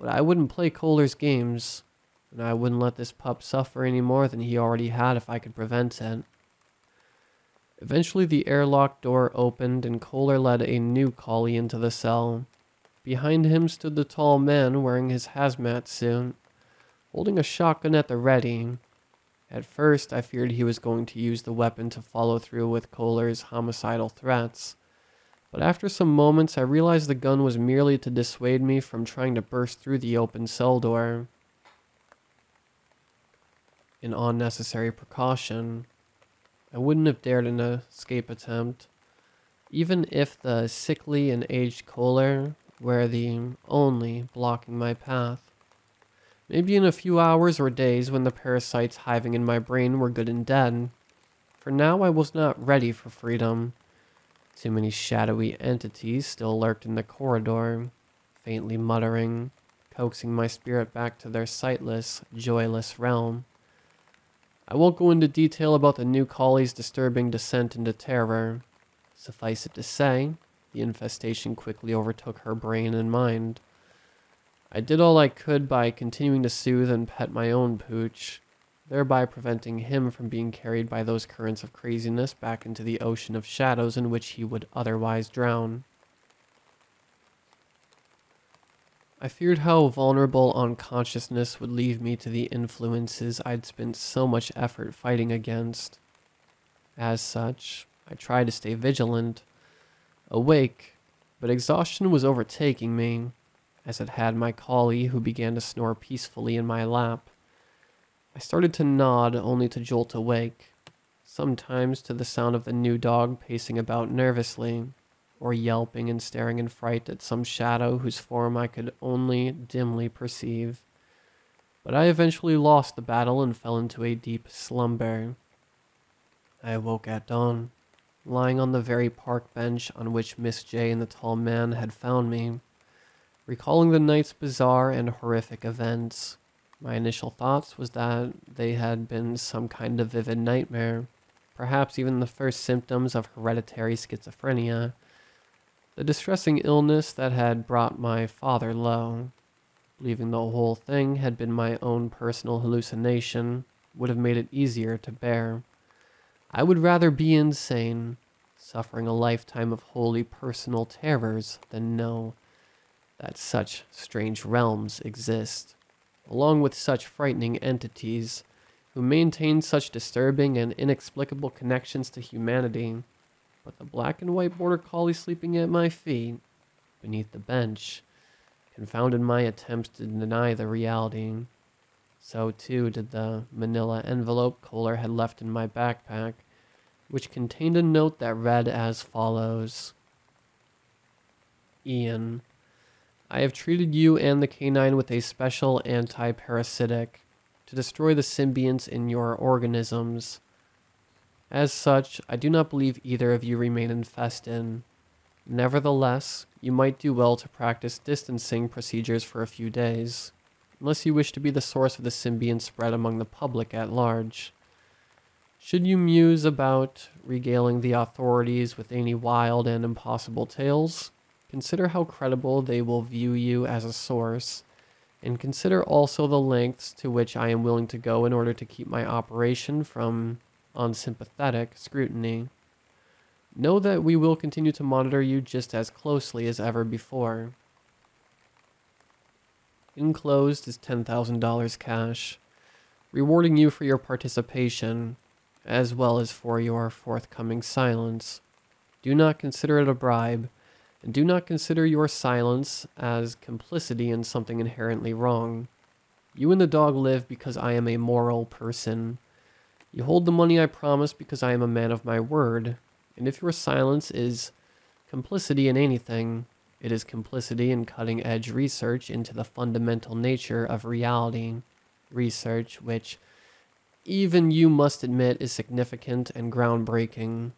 But I wouldn't play Kohler's games, and I wouldn't let this pup suffer any more than he already had if I could prevent it. Eventually the airlock door opened and Kohler led a new collie into the cell. Behind him stood the tall man wearing his hazmat suit, holding a shotgun at the ready. At first, I feared he was going to use the weapon to follow through with Kohler's homicidal threats, but after some moments I realized the gun was merely to dissuade me from trying to burst through the open cell door. An unnecessary precaution. I wouldn't have dared an escape attempt, even if the sickly and aged Kohler were the only blocking my path. Maybe in a few hours or days when the parasites hiving in my brain were good and dead. For now I was not ready for freedom. Too many shadowy entities still lurked in the corridor, faintly muttering, coaxing my spirit back to their sightless, joyless realm. I won't go into detail about the new collie's disturbing descent into terror. Suffice it to say, the infestation quickly overtook her brain and mind. I did all I could by continuing to soothe and pet my own pooch, thereby preventing him from being carried by those currents of craziness back into the ocean of shadows in which he would otherwise drown. I feared how vulnerable unconsciousness would leave me to the influences I'd spent so much effort fighting against. As such, I tried to stay vigilant, awake, but exhaustion was overtaking me, as it had my collie who began to snore peacefully in my lap. I started to nod only to jolt awake, sometimes to the sound of the new dog pacing about nervously, or yelping and staring in fright at some shadow whose form I could only dimly perceive. But I eventually lost the battle and fell into a deep slumber. I awoke at dawn, lying on the very park bench on which Miss J and the tall man had found me. Recalling the night's bizarre and horrific events, my initial thoughts was that they had been some kind of vivid nightmare, perhaps even the first symptoms of hereditary schizophrenia, the distressing illness that had brought my father low. Believing the whole thing had been my own personal hallucination would have made it easier to bear. I would rather be insane, suffering a lifetime of wholly personal terrors, than know that such strange realms exist, along with such frightening entities who maintain such disturbing and inexplicable connections to humanity. But the black and white border collie sleeping at my feet, beneath the bench, confounded my attempts to deny the reality. So too did the manila envelope Kohler had left in my backpack, which contained a note that read as follows: Ian, I have treated you and the canine with a special anti-parasitic to destroy the symbionts in your organisms. As such, I do not believe either of you remain infested. Nevertheless, you might do well to practice distancing procedures for a few days, unless you wish to be the source of the symbiont spread among the public at large. Should you muse about regaling the authorities with any wild and impossible tales, consider how credible they will view you as a source, and consider also the lengths to which I am willing to go in order to keep my operation from unsympathetic scrutiny. Know that we will continue to monitor you just as closely as ever before. Enclosed is $10,000 cash, rewarding you for your participation, as well as for your forthcoming silence. Do not consider it a bribe, and do not consider your silence as complicity in something inherently wrong. You and the dog live because I am a moral person. You hold the money I promised because I am a man of my word, and if your silence is complicity in anything, it is complicity in cutting-edge research into the fundamental nature of reality, research which even you must admit is significant and groundbreaking,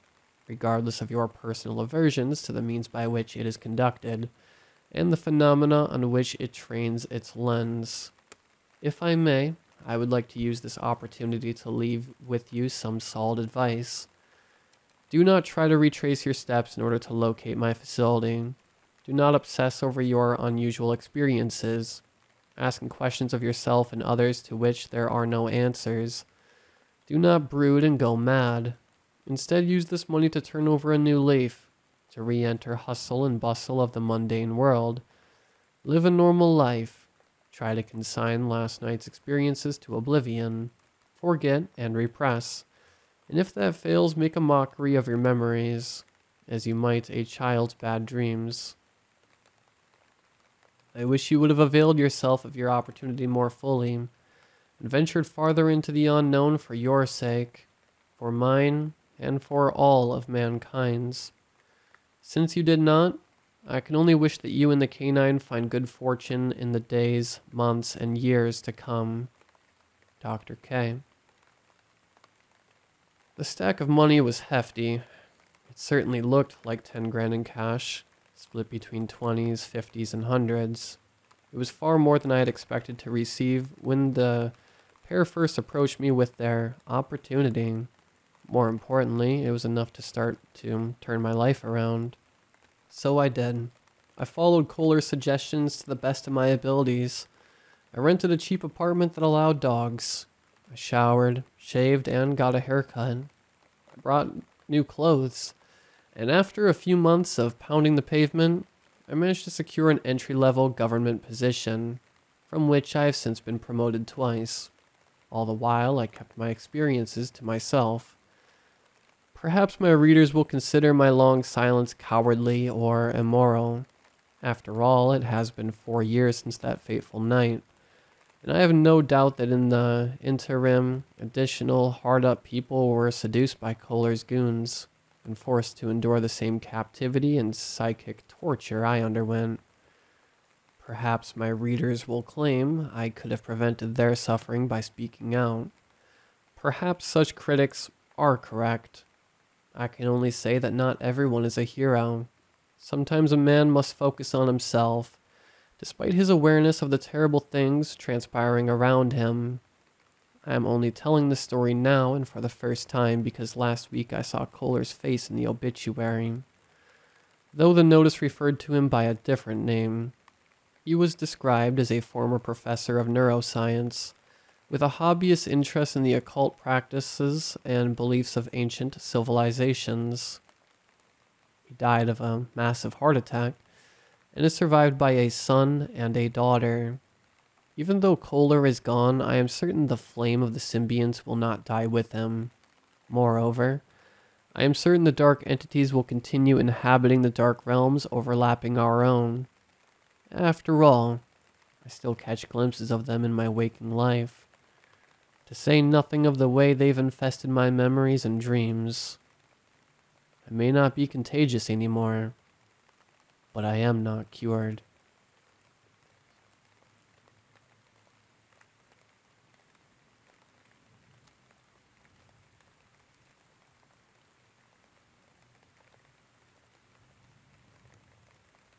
regardless of your personal aversions to the means by which it is conducted, and the phenomena on which it trains its lens. If I may, I would like to use this opportunity to leave with you some solid advice. Do not try to retrace your steps in order to locate my facility. Do not obsess over your unusual experiences, asking questions of yourself and others to which there are no answers. Do not brood and go mad. Instead, use this money to turn over a new leaf, to re-enter hustle and bustle of the mundane world. Live a normal life. Try to consign last night's experiences to oblivion. Forget and repress. And if that fails, make a mockery of your memories, as you might a child's bad dreams. I wish you would have availed yourself of your opportunity more fully, and ventured farther into the unknown for your sake, for mine, and for all of mankind's. Since you did not, I can only wish that you and the canine find good fortune in the days, months, and years to come. Dr. K. The stack of money was hefty. It certainly looked like 10 grand in cash, split between 20s, 50s, and hundreds. It was far more than I had expected to receive when the pair first approached me with their opportunity. More importantly, it was enough to start to turn my life around. So I did. I followed Kohler's suggestions to the best of my abilities. I rented a cheap apartment that allowed dogs. I showered, shaved, and got a haircut. I brought new clothes. And after a few months of pounding the pavement, I managed to secure an entry-level government position, from which I have since been promoted twice. All the while, I kept my experiences to myself. Perhaps my readers will consider my long silence cowardly or immoral. After all, it has been 4 years since that fateful night, and I have no doubt that in the interim, additional hard-up people were seduced by Kohler's goons and forced to endure the same captivity and psychic torture I underwent. Perhaps my readers will claim I could have prevented their suffering by speaking out. Perhaps such critics are correct. I can only say that not everyone is a hero. Sometimes a man must focus on himself, despite his awareness of the terrible things transpiring around him. I am only telling the story now and for the first time because last week I saw Kohler's face in the obituary, though the notice referred to him by a different name. He was described as a former professor of neuroscience, with a hobbyist interest in the occult practices and beliefs of ancient civilizations. He died of a massive heart attack and is survived by a son and a daughter. Even though Kohler is gone, I am certain the flame of the symbionts will not die with him. Moreover, I am certain the dark entities will continue inhabiting the dark realms overlapping our own. After all, I still catch glimpses of them in my waking life. To say nothing of the way they've infested my memories and dreams. I may not be contagious anymore, but I am not cured.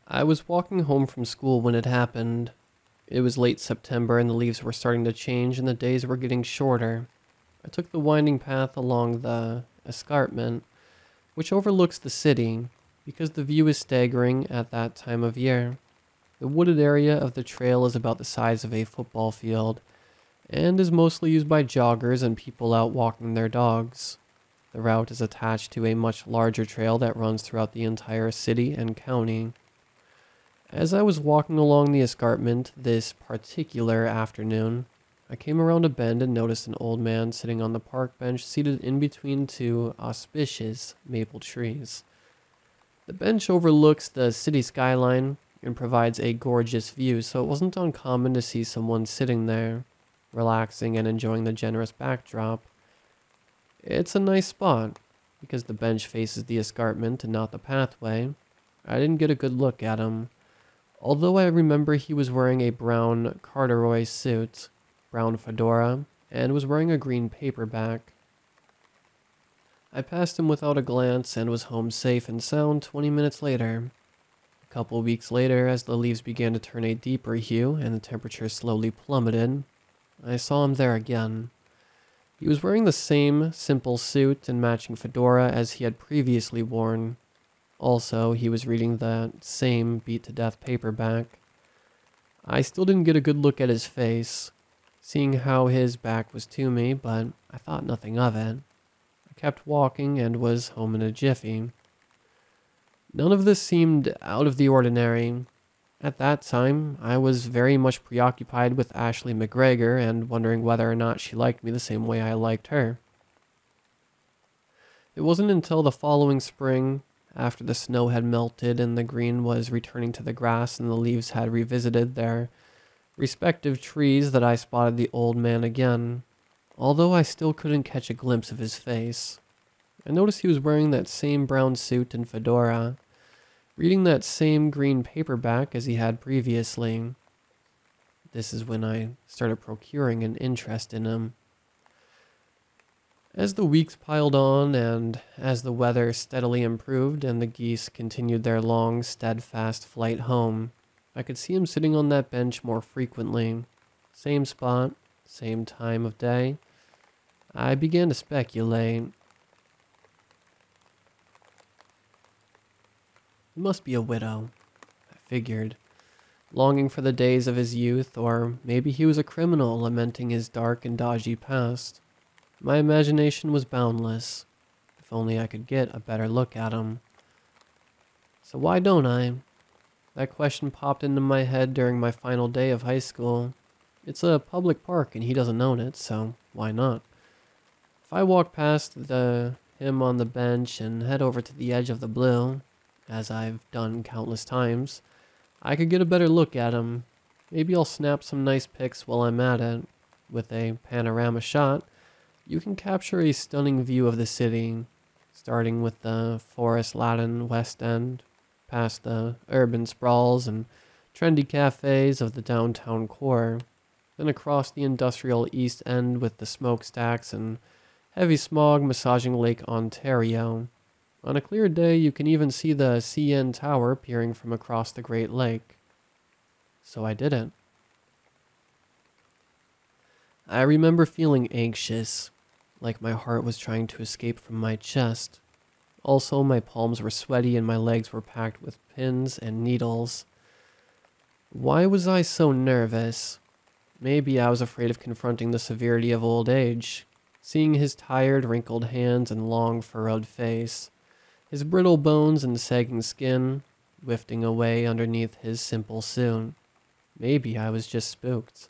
I was walking home from school when it happened. It was late September and the leaves were starting to change and the days were getting shorter. I took the winding path along the escarpment, which overlooks the city, because the view is staggering at that time of year. The wooded area of the trail is about the size of a football field, and is mostly used by joggers and people out walking their dogs. The route is attached to a much larger trail that runs throughout the entire city and county. As I was walking along the escarpment this particular afternoon, I came around a bend and noticed an old man sitting on the park bench seated in between two auspicious maple trees. The bench overlooks the city skyline and provides a gorgeous view, so it wasn't uncommon to see someone sitting there, relaxing and enjoying the generous backdrop. It's a nice spot, because the bench faces the escarpment and not the pathway. I didn't get a good look at him, although I remember he was wearing a brown corduroy suit, brown fedora, and was wearing a green paperback. I passed him without a glance and was home safe and sound 20 minutes later. A couple weeks later, as the leaves began to turn a deeper hue and the temperature slowly plummeted, I saw him there again. He was wearing the same simple suit and matching fedora as he had previously worn. Also, he was reading that same beat-to-death paperback. I still didn't get a good look at his face, seeing how his back was to me, but I thought nothing of it. I kept walking and was home in a jiffy. None of this seemed out of the ordinary. At that time, I was very much preoccupied with Ashley McGregor and wondering whether or not she liked me the same way I liked her. It wasn't until the following spring, after the snow had melted and the green was returning to the grass and the leaves had revisited their respective trees, that I spotted the old man again, although I still couldn't catch a glimpse of his face. I noticed he was wearing that same brown suit and fedora, reading that same green paperback as he had previously. This is when I started procuring an interest in him. As the weeks piled on and as the weather steadily improved and the geese continued their long, steadfast flight home, I could see him sitting on that bench more frequently. Same spot, same time of day. I began to speculate. He must be a widow, I figured, longing for the days of his youth, or maybe he was a criminal lamenting his dark and dodgy past. My imagination was boundless. If only I could get a better look at him. So why don't I? That question popped into my head during my final day of high school. It's a public park and he doesn't own it, so why not? If I walk past him on the bench and head over to the edge of the blue, as I've done countless times, I could get a better look at him. Maybe I'll snap some nice pics while I'm at it. With a panorama shot, you can capture a stunning view of the city, starting with the forest-laden West End, past the urban sprawls and trendy cafes of the downtown core, then across the industrial East End with the smokestacks and heavy smog massaging Lake Ontario. On a clear day, you can even see the CN Tower peering from across the Great Lake. So I did it. I remember feeling anxious, like my heart was trying to escape from my chest. Also, my palms were sweaty and my legs were packed with pins and needles. Why was I so nervous? Maybe I was afraid of confronting the severity of old age, seeing his tired, wrinkled hands and long, furrowed face, his brittle bones and sagging skin, wafting away underneath his simple suit. Maybe I was just spooked.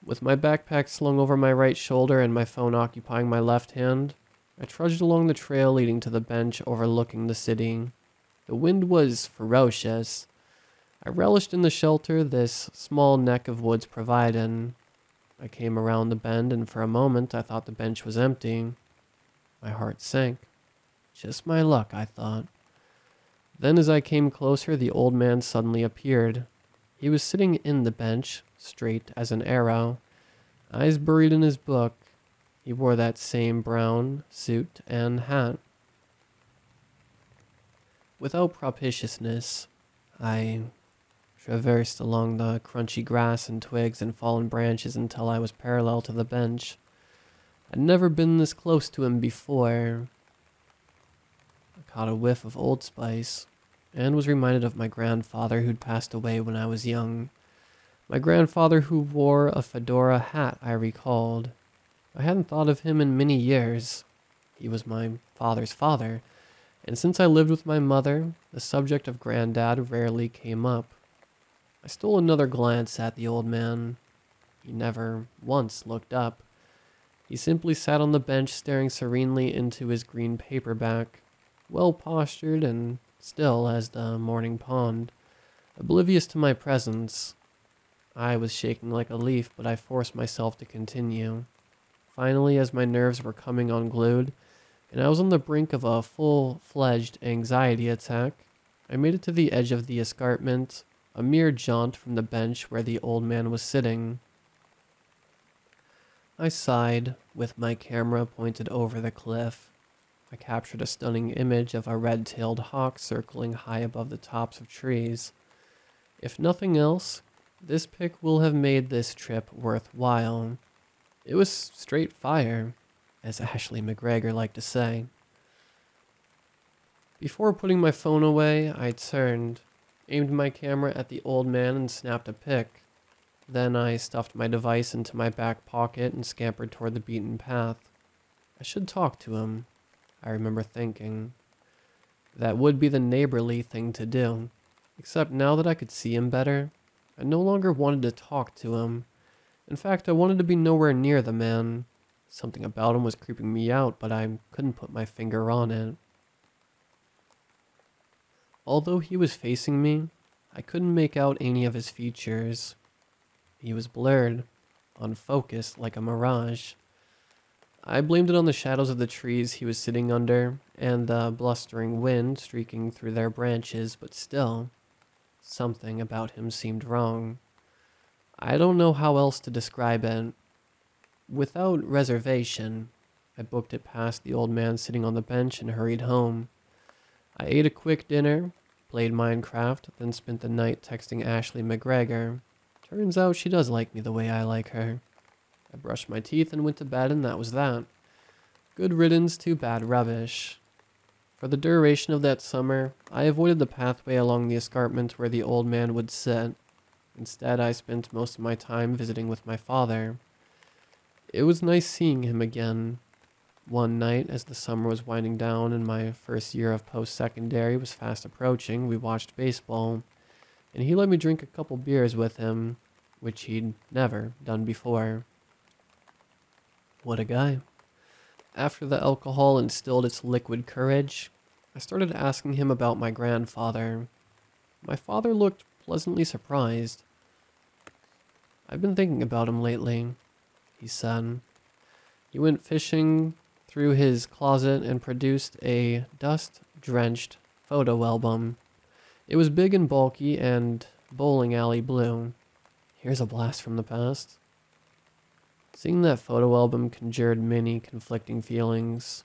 With my backpack slung over my right shoulder and my phone occupying my left hand, I trudged along the trail leading to the bench overlooking the city. The wind was ferocious. I relished in the shelter this small neck of woods provided. I came around the bend and for a moment I thought the bench was empty. My heart sank. Just my luck, I thought. Then as I came closer, the old man suddenly appeared. He was sitting in the bench, straight as an arrow, eyes buried in his book. He wore that same brown suit and hat. Without propitiousness, I traversed along the crunchy grass and twigs and fallen branches until I was parallel to the bench. I'd never been this close to him before. I caught a whiff of Old Spice and was reminded of my grandfather who'd passed away when I was young. My grandfather who wore a fedora hat, I recalled. I hadn't thought of him in many years. He was my father's father, and since I lived with my mother, the subject of Granddad rarely came up. I stole another glance at the old man. He never once looked up. He simply sat on the bench staring serenely into his green paperback, well postured and still as the morning pond, oblivious to my presence. I was shaking like a leaf, but I forced myself to continue. Finally, as my nerves were coming unglued, and I was on the brink of a full-fledged anxiety attack, I made it to the edge of the escarpment, a mere jaunt from the bench where the old man was sitting. I sighed, with my camera pointed over the cliff. I captured a stunning image of a red-tailed hawk circling high above the tops of trees. If nothing else, this pic will have made this trip worthwhile. It was straight fire, as Ashley McGregor liked to say. Before putting my phone away, I turned, aimed my camera at the old man and snapped a pic. Then I stuffed my device into my back pocket and scampered toward the beaten path. I should talk to him, I remember thinking. That would be the neighborly thing to do. Except now that I could see him better, I no longer wanted to talk to him. In fact, I wanted to be nowhere near the man. Something about him was creeping me out, but I couldn't put my finger on it. Although he was facing me, I couldn't make out any of his features. He was blurred, unfocused like a mirage. I blamed it on the shadows of the trees he was sitting under and the blustering wind streaking through their branches, but still, something about him seemed wrong. I don't know how else to describe it. Without reservation, I booked it past the old man sitting on the bench and hurried home. I ate a quick dinner, played Minecraft, then spent the night texting Ashley McGregor. Turns out she does like me the way I like her. I brushed my teeth and went to bed, and that was that. Good riddance to bad rubbish. For the duration of that summer, I avoided the pathway along the escarpment where the old man would sit. Instead, I spent most of my time visiting with my father. It was nice seeing him again. One night, as the summer was winding down and my first year of post-secondary was fast approaching, we watched baseball, and he let me drink a couple beers with him, which he'd never done before. What a guy. After the alcohol instilled its liquid courage, I started asking him about my grandfather. My father looked pleasantly surprised. "I've been thinking about him lately," he said. He went fishing through his closet and produced a dust-drenched photo album. It was big and bulky and bowling alley blue. Here's a blast from the past. Seeing that photo album conjured many conflicting feelings.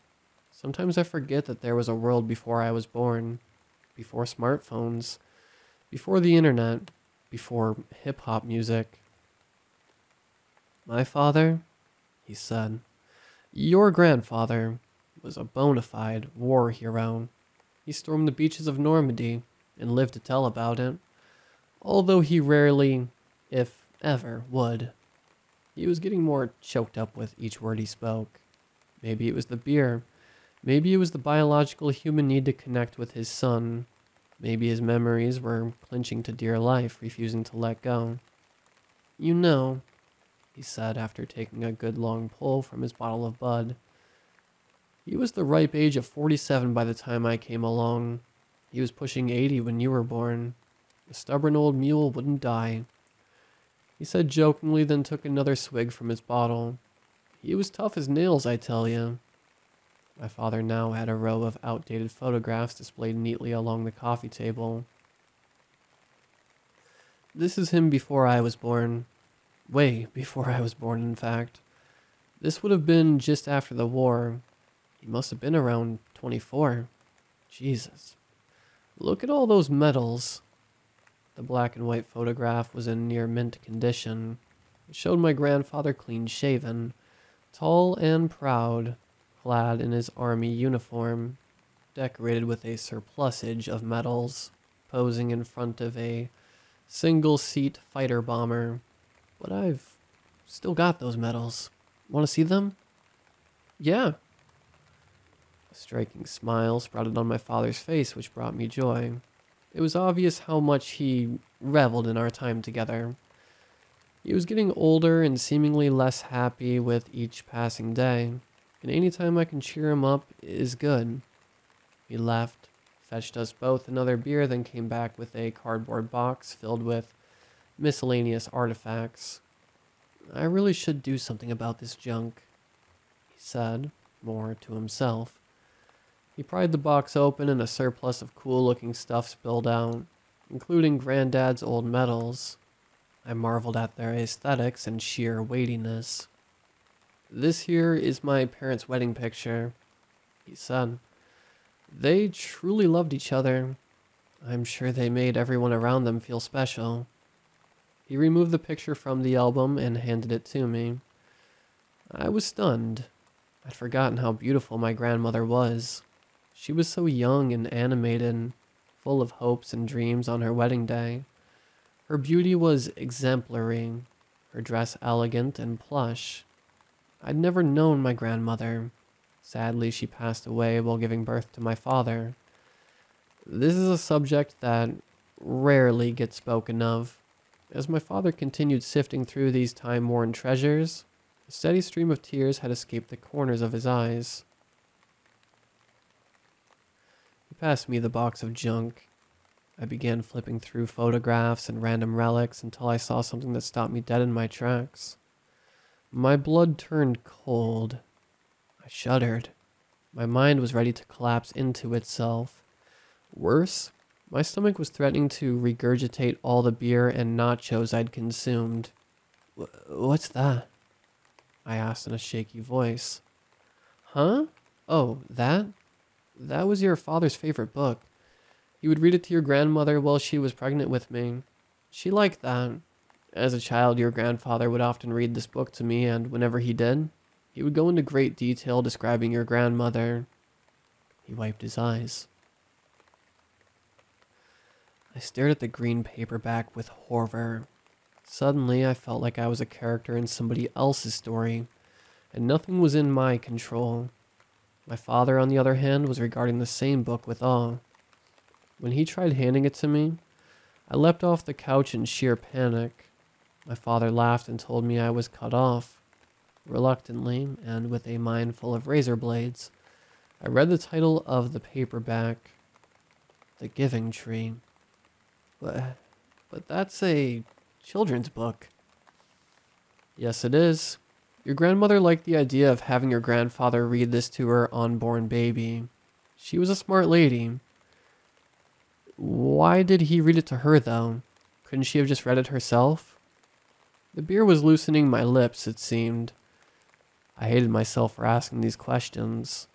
Sometimes I forget that there was a world before I was born, before smartphones, before the internet, before hip-hop music. "My father," he said, "your grandfather was a bona fide war hero. He stormed the beaches of Normandy and lived to tell about it, although he rarely, if ever, would." He was getting more choked up with each word he spoke. Maybe it was the beer. Maybe it was the biological human need to connect with his son. Maybe his memories were clinching to dear life, refusing to let go. "You know," he said after taking a good long pull from his bottle of Bud. "He was the ripe age of 47 by the time I came along. He was pushing 80 when you were born. The stubborn old mule wouldn't die." He said jokingly, then took another swig from his bottle. "He was tough as nails, I tell you." My father now had a row of outdated photographs displayed neatly along the coffee table. "This is him before I was born. Way before I was born, in fact. This would have been just after the war. He must have been around 24. Jesus. Look at all those medals." The black and white photograph was in near mint condition. It showed my grandfather clean-shaven, tall and proud, clad in his army uniform, decorated with a surplusage of medals, posing in front of a single-seat fighter bomber. "But I've still got those medals. Want to see them?" "Yeah." A striking smile sprouted on my father's face, which brought me joy. It was obvious how much he reveled in our time together. He was getting older and seemingly less happy with each passing day, and any time I can cheer him up is good. He left, fetched us both another beer, then came back with a cardboard box filled with miscellaneous artifacts. "I really should do something about this junk," he said, more to himself. He pried the box open and a surplus of cool-looking stuff spilled out, including Granddad's old medals. I marveled at their aesthetics and sheer weightiness. "This here is my parents' wedding picture. he said. They truly loved each other. I'm sure they made everyone around them feel special. He removed the picture from the album and handed it to me. I was stunned. I'd forgotten how beautiful my grandmother was. She was so young and animated, full of hopes and dreams on her wedding day. Her beauty was exemplary, her dress elegant and plush. I'd never known my grandmother. Sadly, she passed away while giving birth to my father. This is a subject that rarely gets spoken of. As my father continued sifting through these time-worn treasures, a steady stream of tears had escaped the corners of his eyes. He passed me the box of junk. I began flipping through photographs and random relics until I saw something that stopped me dead in my tracks. My blood turned cold. I shuddered. My mind was ready to collapse into itself. Worse, my stomach was threatening to regurgitate all the beer and nachos I'd consumed. What's that? I asked in a shaky voice. Huh? Oh, that? That was your father's favorite book. He would read it to your grandmother while she was pregnant with me. She liked that. As a child, your grandfather would often read this book to me, and whenever he did, he would go into great detail describing your grandmother. He wiped his eyes. I stared at the green paperback with horror. Suddenly, I felt like I was a character in somebody else's story, and nothing was in my control. My father, on the other hand, was regarding the same book with awe. When he tried handing it to me, I leapt off the couch in sheer panic. My father laughed and told me I was cut off. Reluctantly, and with a mind full of razor blades, I read the title of the paperback, The Giving Tree. But that's a children's book. Yes, it is. Your grandmother liked the idea of having your grandfather read this to her unborn baby. She was a smart lady. Why did he read it to her, though? Couldn't she have just read it herself? The beer was loosening my lips, it seemed. I hated myself for asking these questions.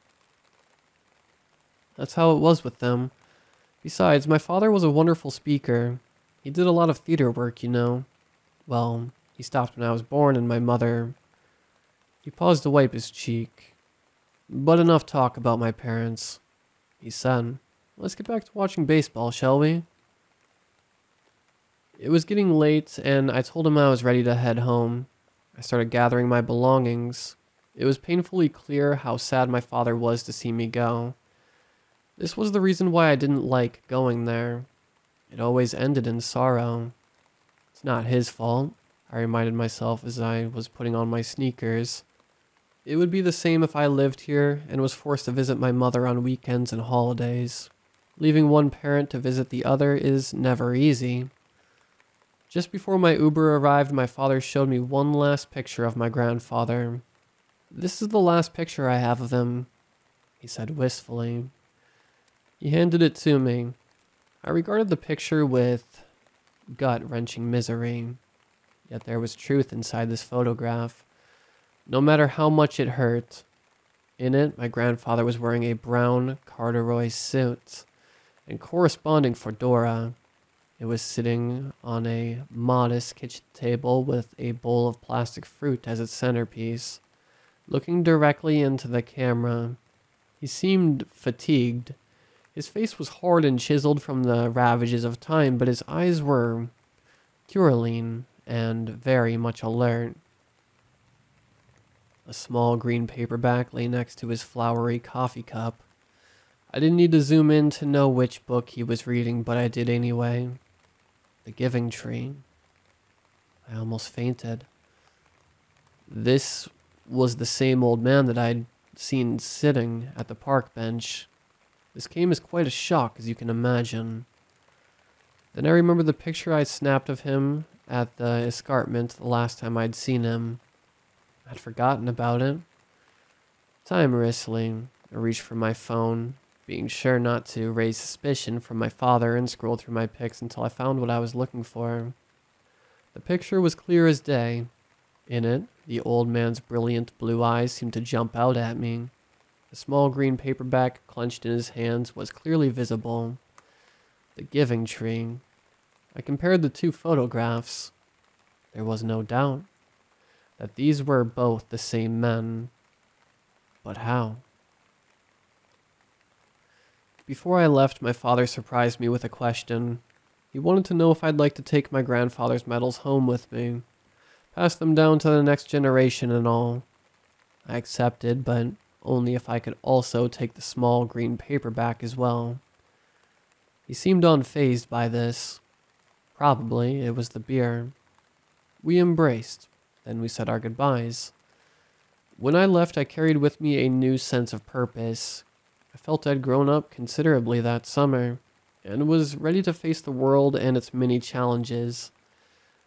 That's how it was with them. Besides, my father was a wonderful speaker. He did a lot of theater work, you know. Well, he stopped when I was born, and my mother... He paused to wipe his cheek. But enough talk about my parents. He said, let's get back to watching baseball, shall we? It was getting late, and I told him I was ready to head home. I started gathering my belongings. It was painfully clear how sad my father was to see me go. This was the reason why I didn't like going there. It always ended in sorrow. It's not his fault, I reminded myself as I was putting on my sneakers. It would be the same if I lived here and was forced to visit my mother on weekends and holidays. Leaving one parent to visit the other is never easy. Just before my Uber arrived, my father showed me one last picture of my grandfather. This is the last picture I have of him, he said wistfully. He handed it to me. I regarded the picture with gut-wrenching misery. Yet there was truth inside this photograph. No matter how much it hurt. In it, my grandfather was wearing a brown corduroy suit and corresponding fedora. It was sitting on a modest kitchen table with a bowl of plastic fruit as its centerpiece, looking directly into the camera. He seemed fatigued. His face was hard and chiseled from the ravages of time, but his eyes were purulent and very much alert. A small green paperback lay next to his flowery coffee cup. I didn't need to zoom in to know which book he was reading, but I did anyway. The Giving Tree. I almost fainted. This was the same old man that I'd seen sitting at the park bench. This came as quite a shock, as you can imagine. Then I remembered the picture I snapped of him at the escarpment the last time I'd seen him. I'd forgotten about it. Timorously, I reached for my phone, being sure not to raise suspicion from my father, and scrolled through my pics until I found what I was looking for. The picture was clear as day. In it, the old man's brilliant blue eyes seemed to jump out at me. The small green paperback clenched in his hands was clearly visible. The Giving Tree. I compared the two photographs. There was no doubt that these were both the same men. But how? Before I left, my father surprised me with a question. He wanted to know if I'd like to take my grandfather's medals home with me, pass them down to the next generation and all. I accepted, but only if I could also take the small green paperback as well. He seemed unfazed by this. Probably it was the beer. We embraced, then we said our goodbyes. When I left, I carried with me a new sense of purpose. I felt I'd grown up considerably that summer, and was ready to face the world and its many challenges.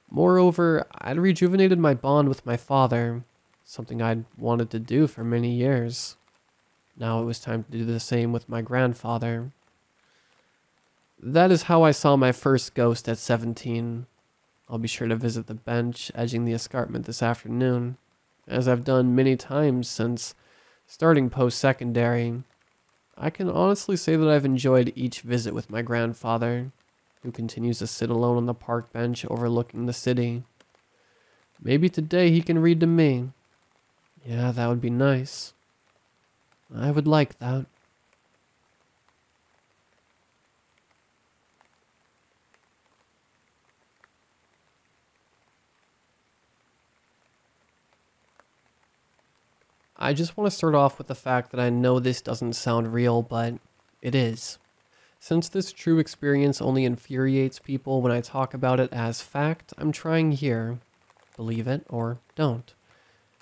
Moreover, I'd rejuvenated my bond with my father, something I'd wanted to do for many years. Now it was time to do the same with my grandfather. That is how I saw my first ghost at 17. I'll be sure to visit the bench edging the escarpment this afternoon, as I've done many times since starting post-secondary. I can honestly say that I've enjoyed each visit with my grandfather, who continues to sit alone on the park bench overlooking the city. Maybe today he can read to me. Yeah, that would be nice. I would like that. I just want to start off with the fact that I know this doesn't sound real, but it is. Since this true experience only infuriates people when I talk about it as fact, I'm trying here. Believe it or don't.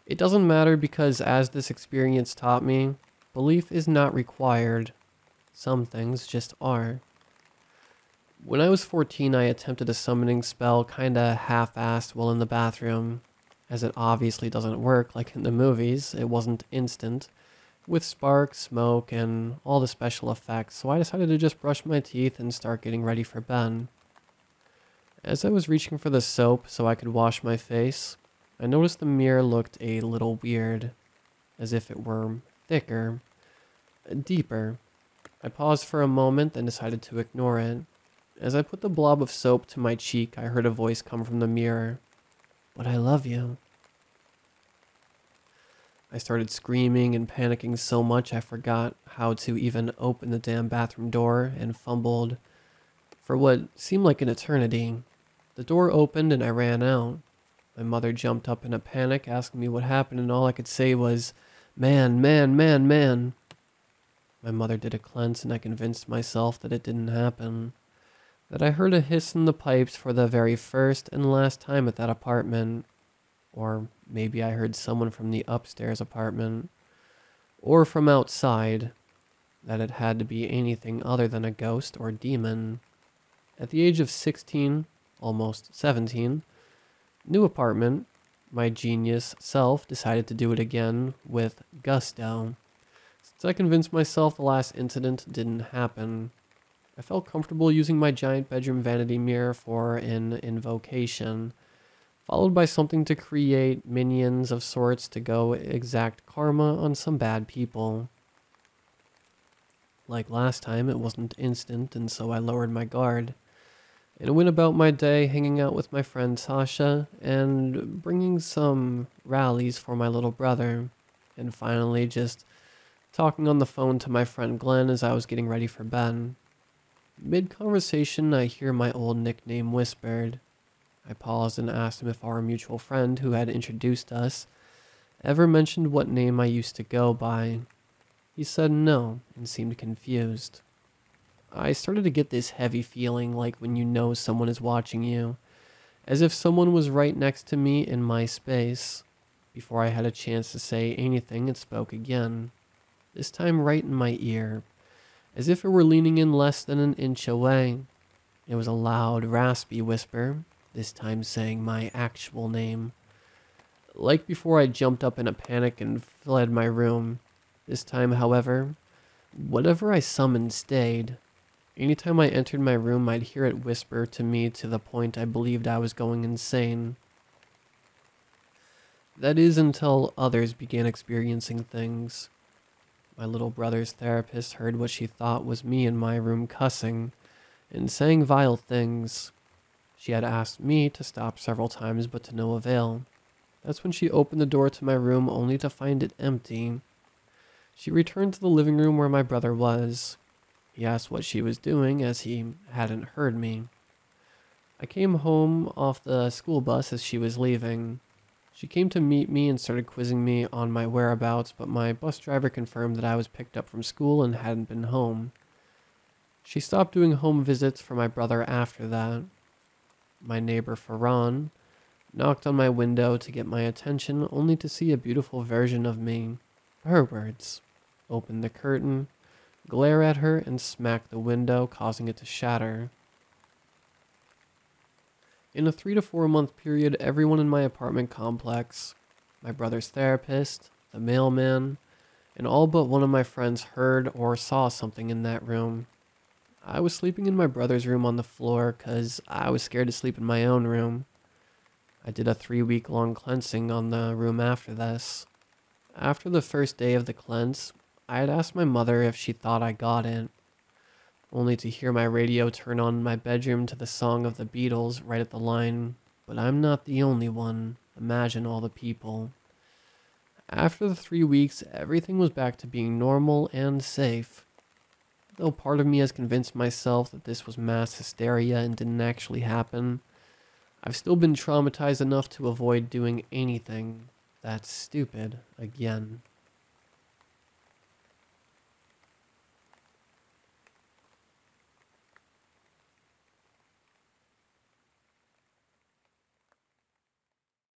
It doesn't matter because as this experience taught me, belief is not required. Some things just are. When I was 14, I attempted a summoning spell kinda half-assed while in the bathroom. As it obviously doesn't work like in the movies, it wasn't instant, with sparks, smoke, and all the special effects, so I decided to just brush my teeth and start getting ready for bed. As I was reaching for the soap so I could wash my face, I noticed the mirror looked a little weird, as if it were thicker, deeper. I paused for a moment, then decided to ignore it. As I put the blob of soap to my cheek, I heard a voice come from the mirror. "But I love you." I started screaming and panicking so much I forgot how to even open the damn bathroom door and fumbled for what seemed like an eternity. The door opened and I ran out. My mother jumped up in a panic, asking me what happened, and all I could say was, "Man, man, man, man." My mother did a cleanse and I convinced myself that it didn't happen. That I heard a hiss in the pipes for the very first and last time at that apartment. Or maybe I heard someone from the upstairs apartment. Or from outside. That it had to be anything other than a ghost or demon. At the age of 16, almost 17, new apartment, my genius self decided to do it again with gusto. Since I convinced myself the last incident didn't happen, I felt comfortable using my giant bedroom vanity mirror for an invocation, followed by something to create minions of sorts to go exact karma on some bad people. Like last time, it wasn't instant, and so I lowered my guard, and went about my day hanging out with my friend Sasha, and bringing some rallies for my little brother, and finally just talking on the phone to my friend Glenn as I was getting ready for bed. Mid-conversation, I hear my old nickname whispered. I paused and asked him if our mutual friend who had introduced us ever mentioned what name I used to go by. He said no and seemed confused. I started to get this heavy feeling like when you know someone is watching you, as if someone was right next to me in my space. Before I had a chance to say anything, it spoke again, this time right in my ear, as if it were leaning in less than an inch away. It was a loud, raspy whisper, this time saying my actual name. Like before, I jumped up in a panic and fled my room. This time, however, whatever I summoned stayed. Anytime I entered my room, I'd hear it whisper to me to the point I believed I was going insane. That is until others began experiencing things. My little brother's therapist heard what she thought was me in my room cussing and saying vile things. She had asked me to stop several times, but to no avail. That's when she opened the door to my room only to find it empty. She returned to the living room where my brother was. He asked what she was doing as he hadn't heard me. I came home off the school bus as she was leaving. She came to meet me and started quizzing me on my whereabouts, but my bus driver confirmed that I was picked up from school and hadn't been home. She stopped doing home visits for my brother after that. My neighbor Farhan knocked on my window to get my attention, only to see a beautiful version of me, her words, open the curtain, glare at her, and smack the window, causing it to shatter. In a 3 to 4 month period, everyone in my apartment complex, my brother's therapist, the mailman, and all but one of my friends heard or saw something in that room. I was sleeping in my brother's room on the floor because I was scared to sleep in my own room. I did a 3-week-long cleansing on the room after this. After the first day of the cleanse, I had asked my mother if she thought I got it, only to hear my radio turn on in my bedroom to the song of the Beatles right at the line, "But I'm not the only one, imagine all the people." After the 3 weeks, everything was back to being normal and safe. Though part of me has convinced myself that this was mass hysteria and didn't actually happen, I've still been traumatized enough to avoid doing anything that stupid again.